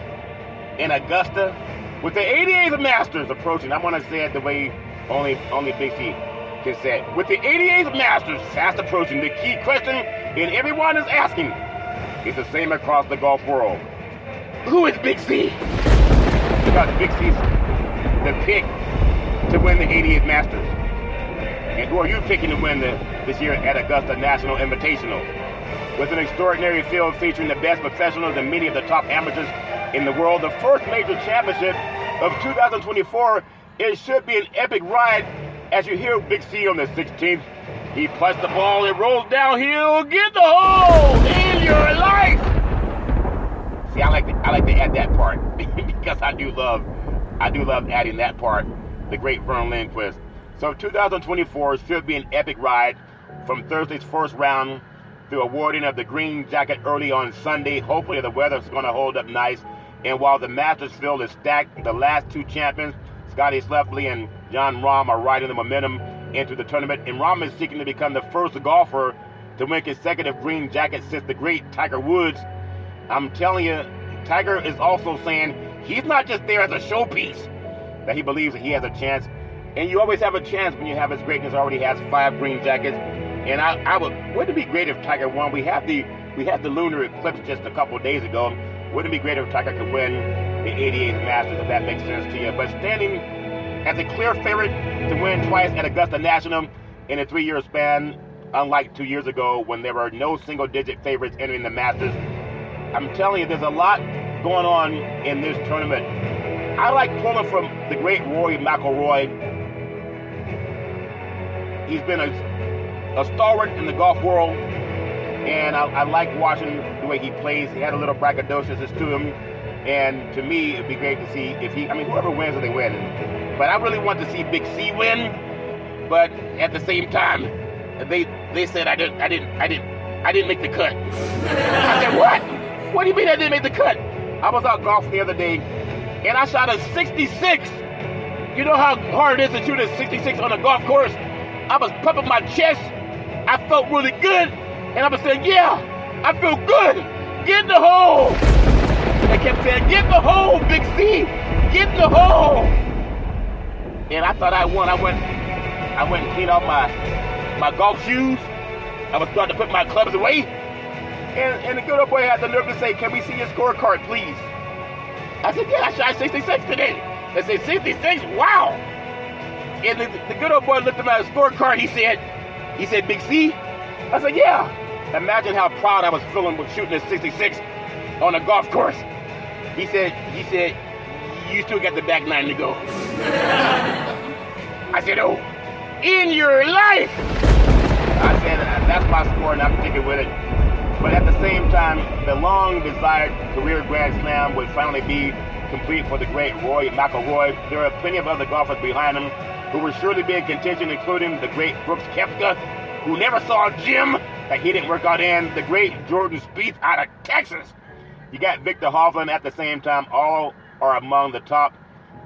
M: in Augusta. With the 88th Masters approaching, I want to say it the way only Big C can say it. With the 88th Masters fast approaching, the key question, and everyone is asking, is the same across the golf world. Who is Big C? Because Big C's the pick to win the 88th Masters. And who are you picking to win this year at Augusta National Invitational? With an extraordinary field featuring the best professionals and many of the top amateurs in the world, the first major championship of 2024, it should be an epic ride. As you hear Big C on the 16th, he puts the ball, it rolls downhill, get the hole in your life. See, I like to add that part because I do love adding that part. The great Vern Lindquist. So 2024 should be an epic ride from Thursday's first round through awarding of the green jacket early on Sunday. Hopefully the weather's going to hold up nice. And while the Masters field is stacked, the last two champions, Scotty Scheffler and Jon Rahm, are riding the momentum into the tournament. And Rahm is seeking to become the first golfer to win consecutive green jackets since the great Tiger Woods. I'm telling you, Tiger is also saying he's not just there as a showpiece, that he believes that he has a chance. And you always have a chance when you have his greatness. Already has 5 green jackets. And wouldn't it be great if Tiger won? We had the lunar eclipse just a couple of days ago. Wouldn't it be great if Tiger could win the 88th Masters, if that makes sense to you? But standing as a clear favorite to win twice at Augusta National in a 3-year span, unlike 2 years ago when there were no single-digit favorites entering the Masters, I'm telling you, there's a lot going on in this tournament. I like pulling from the great Rory McIlroy. He's been a stalwart in the golf world, and I like watching the way he plays. He had a little braggadociousness to him, and to me, it'd be great to see if whoever wins, they win. But I really want to see Big C win. But at the same time, they said I didn't make the cut. I said, what? What do you mean I didn't make the cut? I was out golfing the other day, and I shot a 66. You know how hard it is to shoot a 66 on a golf course? I was pumping my chest. I felt really good. And I was saying, yeah, I feel good. Get in the hole. They kept saying, get in the hole, Big C. Get in the hole. And I thought I won. I went and cleaned off my golf shoes. I was starting to put my clubs away. And the good old boy had the nerve to say, can we see your scorecard, please? I said, yeah, I shot 66 today. They said, 66? Wow. And the good old boy looked at my scorecard. He said, Big C? I said, yeah. Imagine how proud I was feeling with shooting a 66 on a golf course. He said, you still got the back 9 to go. I said, oh, in your life. I said, that's my score and I'm sticking with it. But at the same time, the long-desired career Grand Slam would finally be complete for the great Rory McIlroy. There are plenty of other golfers behind him who were sure to be in contention, including the great Brooks Koepka, who never saw a gym that he didn't work out in, the great Jordan Spieth out of Texas. You got Victor Hovland at the same time. All are among the top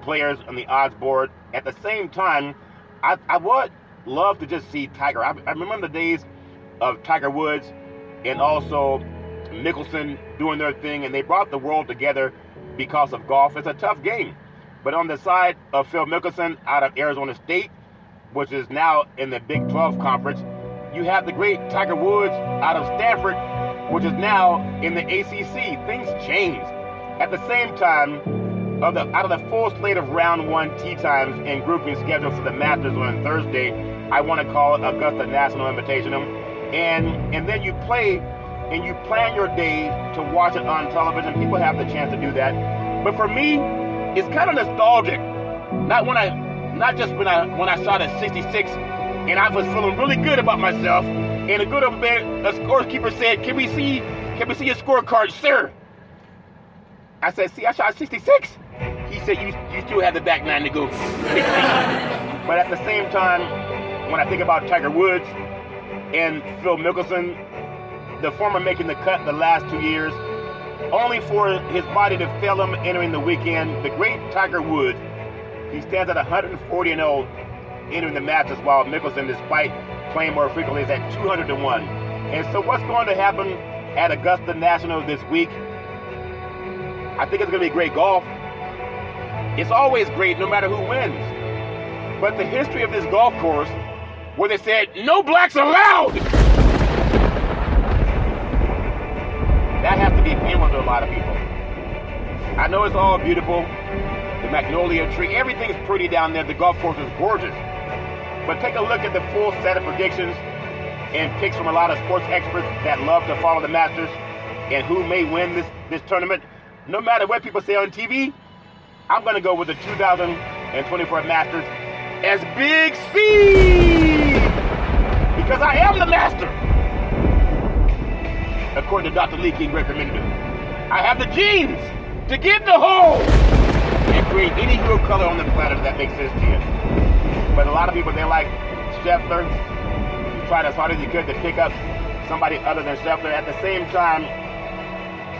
M: players on the odds board. At the same time, I would love to just see Tiger. I remember the days of Tiger Woods and also Mickelson doing their thing, and they brought the world together because of golf. It's a tough game. But on the side of Phil Mickelson out of Arizona State, which is now in the Big 12 Conference, you have the great Tiger Woods out of Stanford, which is now in the ACC. Things change. At the same time, out of the full slate of round 1 tee times and grouping scheduled for the Masters on Thursday, I want to call it Augusta National Invitational. And then you play and you plan your day to watch it on television. People have the chance to do that. But for me, it's kind of nostalgic. Not just when I shot a 66 and I was feeling really good about myself. And a good old man, a scorekeeper said, "Can we see your scorecard, sir?" I said, "See, I shot 66." He said you still have the back nine to go. But at the same time, when I think about Tiger Woods and Phil Mickelson, the former making the cut the last 2 years, only for his body to fail him entering the weekend, the great Tiger Woods, he stands at 140-0 entering the Masters, while Mickelson, despite playing more frequently, is at 200-1. And so what's going to happen at Augusta National this week? I think it's going to be great golf. It's always great no matter who wins. But the history of this golf course, where they said, no blacks allowed! That has to be painful to a lot of people. I know it's all beautiful. The magnolia tree, everything's pretty down there. The golf course is gorgeous. But take a look at the full set of predictions and picks from a lot of sports experts that love to follow the Masters and who may win this tournament. No matter what people say on TV, I'm going to go with the 2024 Masters as Big C, because I am the master, according to Dr. Lee King recommended. I have the genes to get in the hole and create any hue of color on the planet that makes sense to you. But a lot of people, they like Scheffler. He tried as hard as he could to pick up somebody other than Scheffler. At the same time,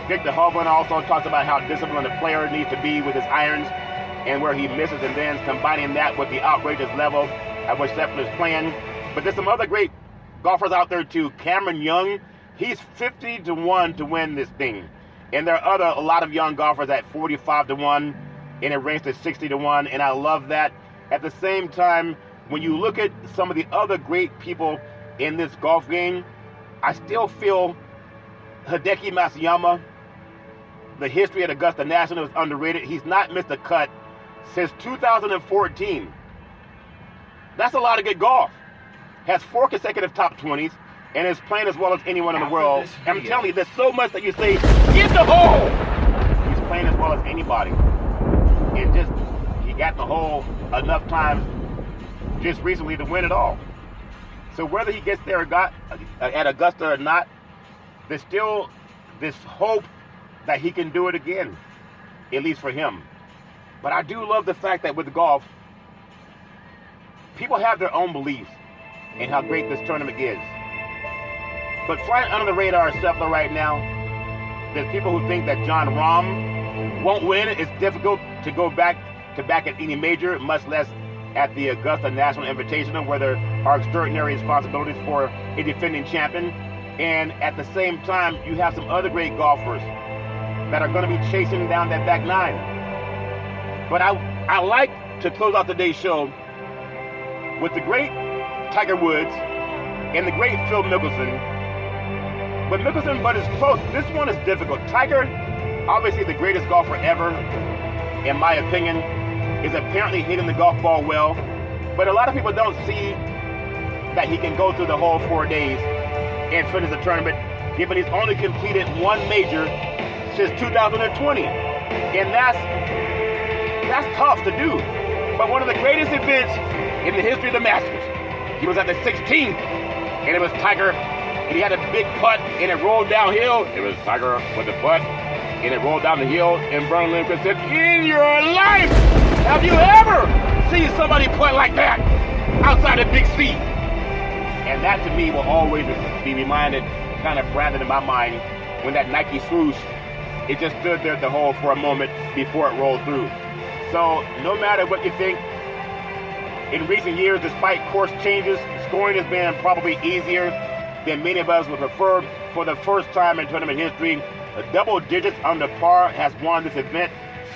M: Victor Hovland also talks about how disciplined a player needs to be with his irons and where he misses and bends, combining that with the outrageous level at which Scheffler is playing. But there's some other great golfers out there too. Cameron Young, he's 50-1 to win this thing. And there are a lot of young golfers at 45-1, and it ranks to 60-1, and I love that. At the same time, when you look at some of the other great people in this golf game, I still feel Hideki Matsuyama, the history at Augusta National, is underrated. He's not missed a cut since 2014. That's a lot of good golf. Has 4 consecutive top 20s and is playing as well as anyone in the world. I'm telling you, there's so much that you say, get the hole! He's playing as well as anybody. And just, he got in the hole enough times just recently to win it all. So whether he gets there at Augusta or not, there's still this hope that he can do it again, at least for him. But I do love the fact that with golf, people have their own beliefs in how great this tournament is. But flying under the radar of Scheffler right now, there's people who think that Jon Rahm won't win. It's difficult to go back at any major, much less at the Augusta National Invitational, where there are extraordinary responsibilities for a defending champion. And at the same time, you have some other great golfers that are going to be chasing down that back nine. But I like to close out today's show with the great Tiger Woods and the great Phil Mickelson. But it's close. This one is difficult. Tiger, obviously the greatest golfer ever, in my opinion, is apparently hitting the golf ball well. But a lot of people don't see that he can go through the whole 4 days and finish the tournament, given he's only completed one major since 2020. And that's tough to do. But one of the greatest events in the history of the Masters, he was at the 16th, and it was Tiger, and he had a big putt, and it rolled downhill. It was Tiger with the putt, and it rolled down the hill, and Vernon Lindquist said, in your life, have you ever seen somebody putt like that outside of Big C? And that, to me, will always be reminded, kind of branded in my mind, when that Nike swoosh, it just stood there at the hole for a moment before it rolled through. So no matter what you think, in recent years, despite course changes, scoring has been probably easier than many of us would prefer. For the first time in tournament history, double digits under par has won this event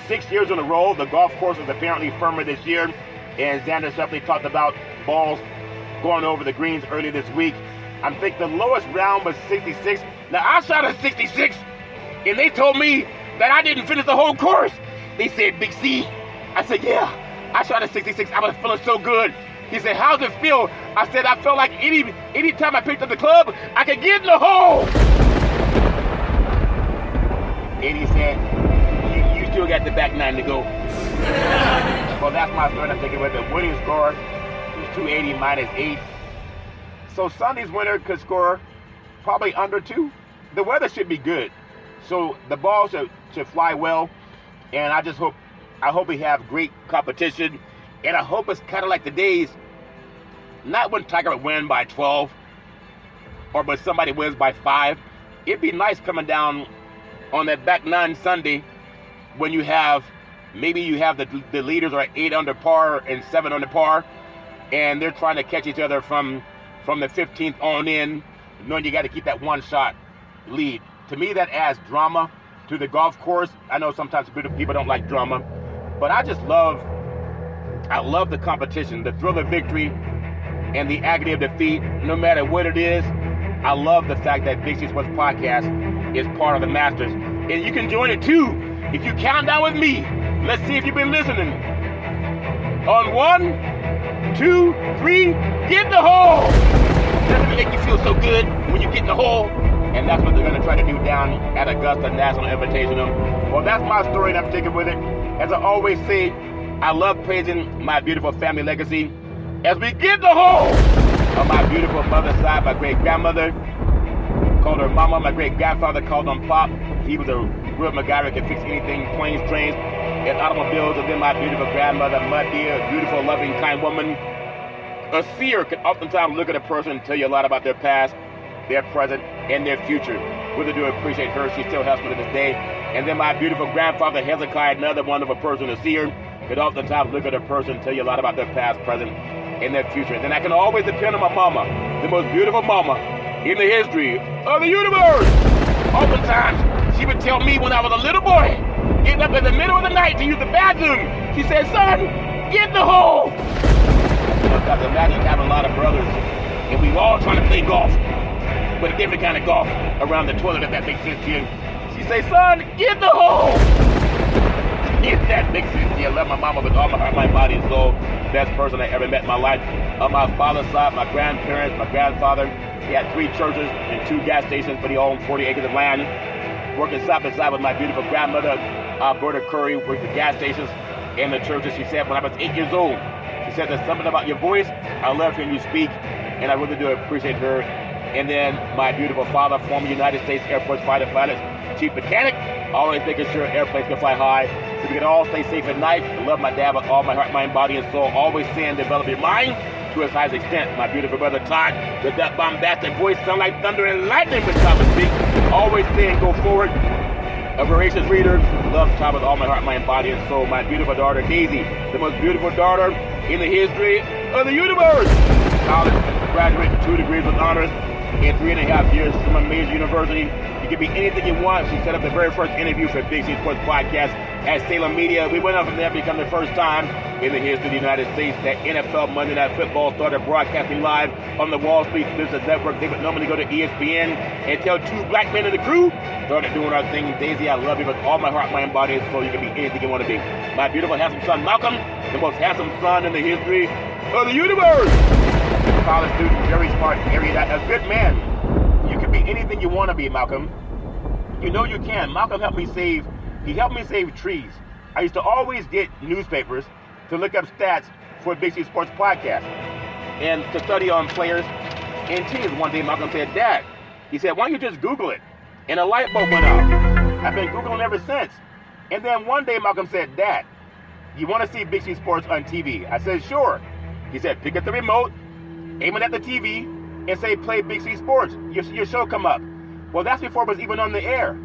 M: 6 years in a row. The golf course is apparently firmer this year, and Xander Schauffele talked about balls going over the greens earlier this week. I think the lowest round was 66. Now, I shot a 66, and they told me that I didn't finish the whole course. They said, Big C. I said, yeah, I shot a 66. I was feeling so good. He said, how's it feel? I said, I felt like any time I picked up the club, I could get in the hole. And he said, you still got the back nine to go. Well, that's my story. I'm thinking with the winning score is 280 minus 8. So Sunday's winner could score probably under 2. The weather should be good, so the ball should fly well. And I just hope I hope we have great competition. And I hope it's kind of like the days, not when Tiger would win by 12 or when somebody wins by 5. It'd be nice coming down on that back nine Sunday when you have, maybe you have the leaders are 8 under par and 7 under par, and they're trying to catch each other from the 15th on in, knowing you got to keep that one shot lead. To me, that adds drama to the golf course. I know sometimes people don't like drama, but I love the competition, the thrill of victory, and the agony of defeat, no matter what it is. I love the fact that Big C Sports Podcast is part of the Masters. And you can join it too. If you count down with me, let's see if you've been listening. On 1, 2, 3, get in the hole! Doesn't make you feel so good when you get in the hole. And that's what they're going to try to do down at Augusta National Invitational. Well, that's my story, and I'm sticking with it. As I always say, I love praising my beautiful family legacy. As we get in the hole, on my beautiful mother's side, my great-grandmother called her mama. My great-grandfather called him Pop. He was a real MacGyver, could fix anything, planes, trains, and automobiles. And then my beautiful grandmother, Mud Deer, a beautiful, loving, kind woman. A seer can oftentimes look at a person and tell you a lot about their past, their present, and their future. Really do appreciate her. She still helps me to this day. And then my beautiful grandfather, Hezekiah, another wonderful person, a seer, could oftentimes look at a person and tell you a lot about their past, present, and their future. And then I can always depend on my mama, the most beautiful mama in the history of the universe. Oftentimes, she would tell me when I was a little boy, getting up in the middle of the night to use the bathroom, she said, son, get in the hole. Sometimes imagine having a lot of brothers, and we all trying to play golf, but a different kind of golf around the toilet, if that makes sense to you. She say, son, get in the hole. If that makes sense to you. I love my mama with all my heart, mind, body, and soul. Best person I ever met in my life. On my father's side, my grandparents, my grandfather, he had 3 churches and 2 gas stations, but he owned 40 acres of land. Working side by side with my beautiful grandmother, Alberta Curry, worked the gas stations and the churches. She said, when I was 8 years old, she said, there's something about your voice. I love hearing you speak, and I really do appreciate her. And then my beautiful father, former United States Air Force fighter pilot, chief mechanic, always making sure airplanes can fly high so we can all stay safe at night. I love my dad with all my heart, mind, body, and soul. Always saying develop your mind to its highest extent. My beautiful brother Todd, with that bombastic voice, sound like thunder and lightning when Todd would speak. Always saying go forward. A voracious reader. Love Todd with all my heart, mind, body, and soul. My beautiful daughter Daisy, the most beautiful daughter in the history of the universe. College graduate, 2 degrees with honors in 3.5 years from a major university. You can be anything you want. She set up the very first interview for Big C Sports Podcast at Salem Media. We went on from there to become the first time in the history of the United States that NFL Monday Night Football started broadcasting live on the Wall Street Business Network. They would normally go to ESPN until 2 black men in the crew started doing our thing. Daisy, I love you with all my heart, mind, body, and soul. You can be anything you want to be. My beautiful, handsome son, Malcolm, the most handsome son in the history of the universe. College student, very smart, very a good man. You can be anything you want to be, Malcolm. You know you can. Malcolm helped me save trees. I used to always get newspapers to look up stats for Big C Sports Podcast and to study on players and teams. One day Malcolm said, Dad, he said, why don't you just Google it? And a light bulb went off. I've been Googling ever since. And then one day Malcolm said, Dad, you want to see Big C Sports on TV? I said, sure. He said, pick up the remote, aim it at the TV, and say, play Big C Sports. Your show come up. Well, that's before it was even on the air.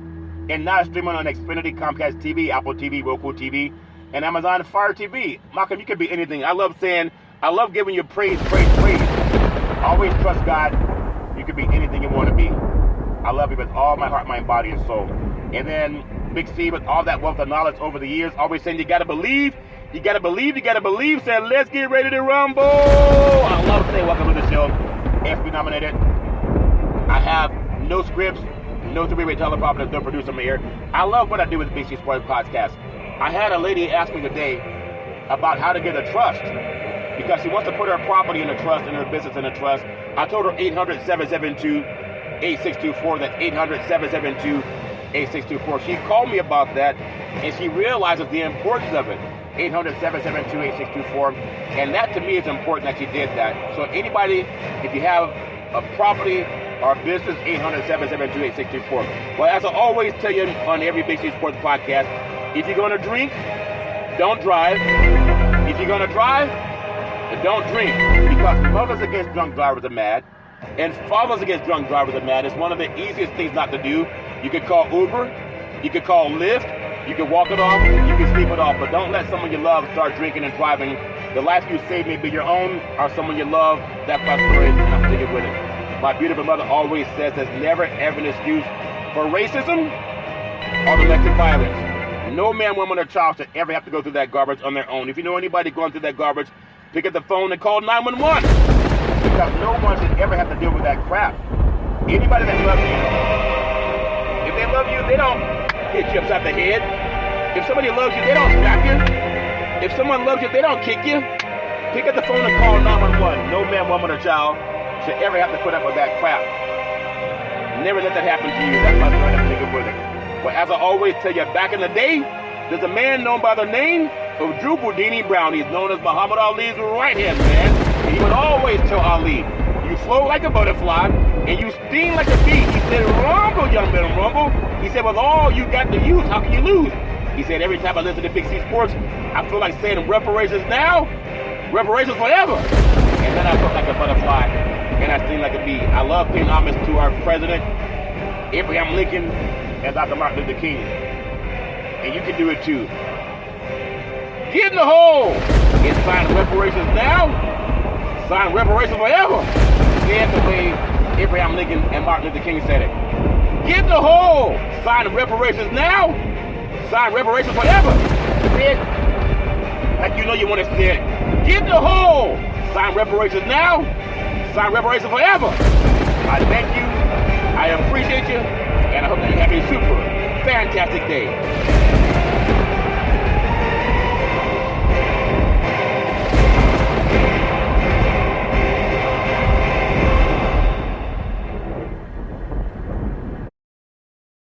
M: And now it's streaming on Xfinity, Comcast TV, Apple TV, Roku TV, and Amazon Fire TV. Malcolm, you can be anything. I love giving you praise. Always trust God. You can be anything you want to be. I love you with all my heart, mind, body, and soul. And then Big C, with all that wealth of knowledge over the years, always saying you got to believe, saying let's get ready to rumble. I love to say welcome to the show. FB nominated. I have no scripts, no three-way teleprompter, no producer in my ear. I love what I do with Big C Sports Podcast. I had a lady ask me today about how to get a trust because she wants to put her property in a trust and her business in a trust. I told her 800-772-8624. That's 800-772-8624. She called me about that and she realizes the importance of it. 800-772-8624. And that to me is important that she did that. So anybody, if you have a property or business, 800-772-8624. Well, as I always tell you on every Big C Sports Podcast, if you're going to drink, don't drive. If you're gonna drive, then don't drink. Because mothers against drunk drivers are mad, and fathers against drunk drivers are mad. It's one of the easiest things not to do. You could call Uber, you could call Lyft, you could walk it off, you can sleep it off, but don't let someone you love start drinking and driving. The life you save may be your own or someone you love. That's my story, and I'm sticking with it. My beautiful mother always says there's never ever an excuse for racism or domestic violence. No man, woman, or child should ever have to go through that garbage on their own. If you know anybody going through that garbage, pick up the phone and call 911. Because no one should ever have to deal with that crap. Anybody that loves you, if they love you, they don't hit you upside the head. If somebody loves you, they don't slap you. If someone loves you, they don't kick you. Pick up the phone and call 911. No man, woman, or child should ever have to put up with that crap. Never let that happen to you. That's my story. I'm sticking with it. But as I always tell you, back in the day, there's a man known by the name of Drew Boudini Brown. He's known as Muhammad Ali's right-hand man. And he would always tell Ali, you float like a butterfly, and you sting like a bee. He said, rumble, young man, rumble. He said, with all you got to use, how can you lose? He said, every time I listen to Big C Sports, I feel like saying reparations now, reparations forever. And then I felt like a butterfly, and I sting like a bee. I love paying homage to our president, Abraham Lincoln, and Dr. Martin Luther King. And you can do it too. Get in the hole and sign reparations now, sign reparations forever. Say it the way Abraham Lincoln and Martin Luther King said it. Get in the hole, sign reparations now, sign reparations forever. Say it like you know you want to say it. Get in the hole, sign reparations now, sign reparations forever. I thank you, I appreciate you, and I hope that you have a super fantastic day.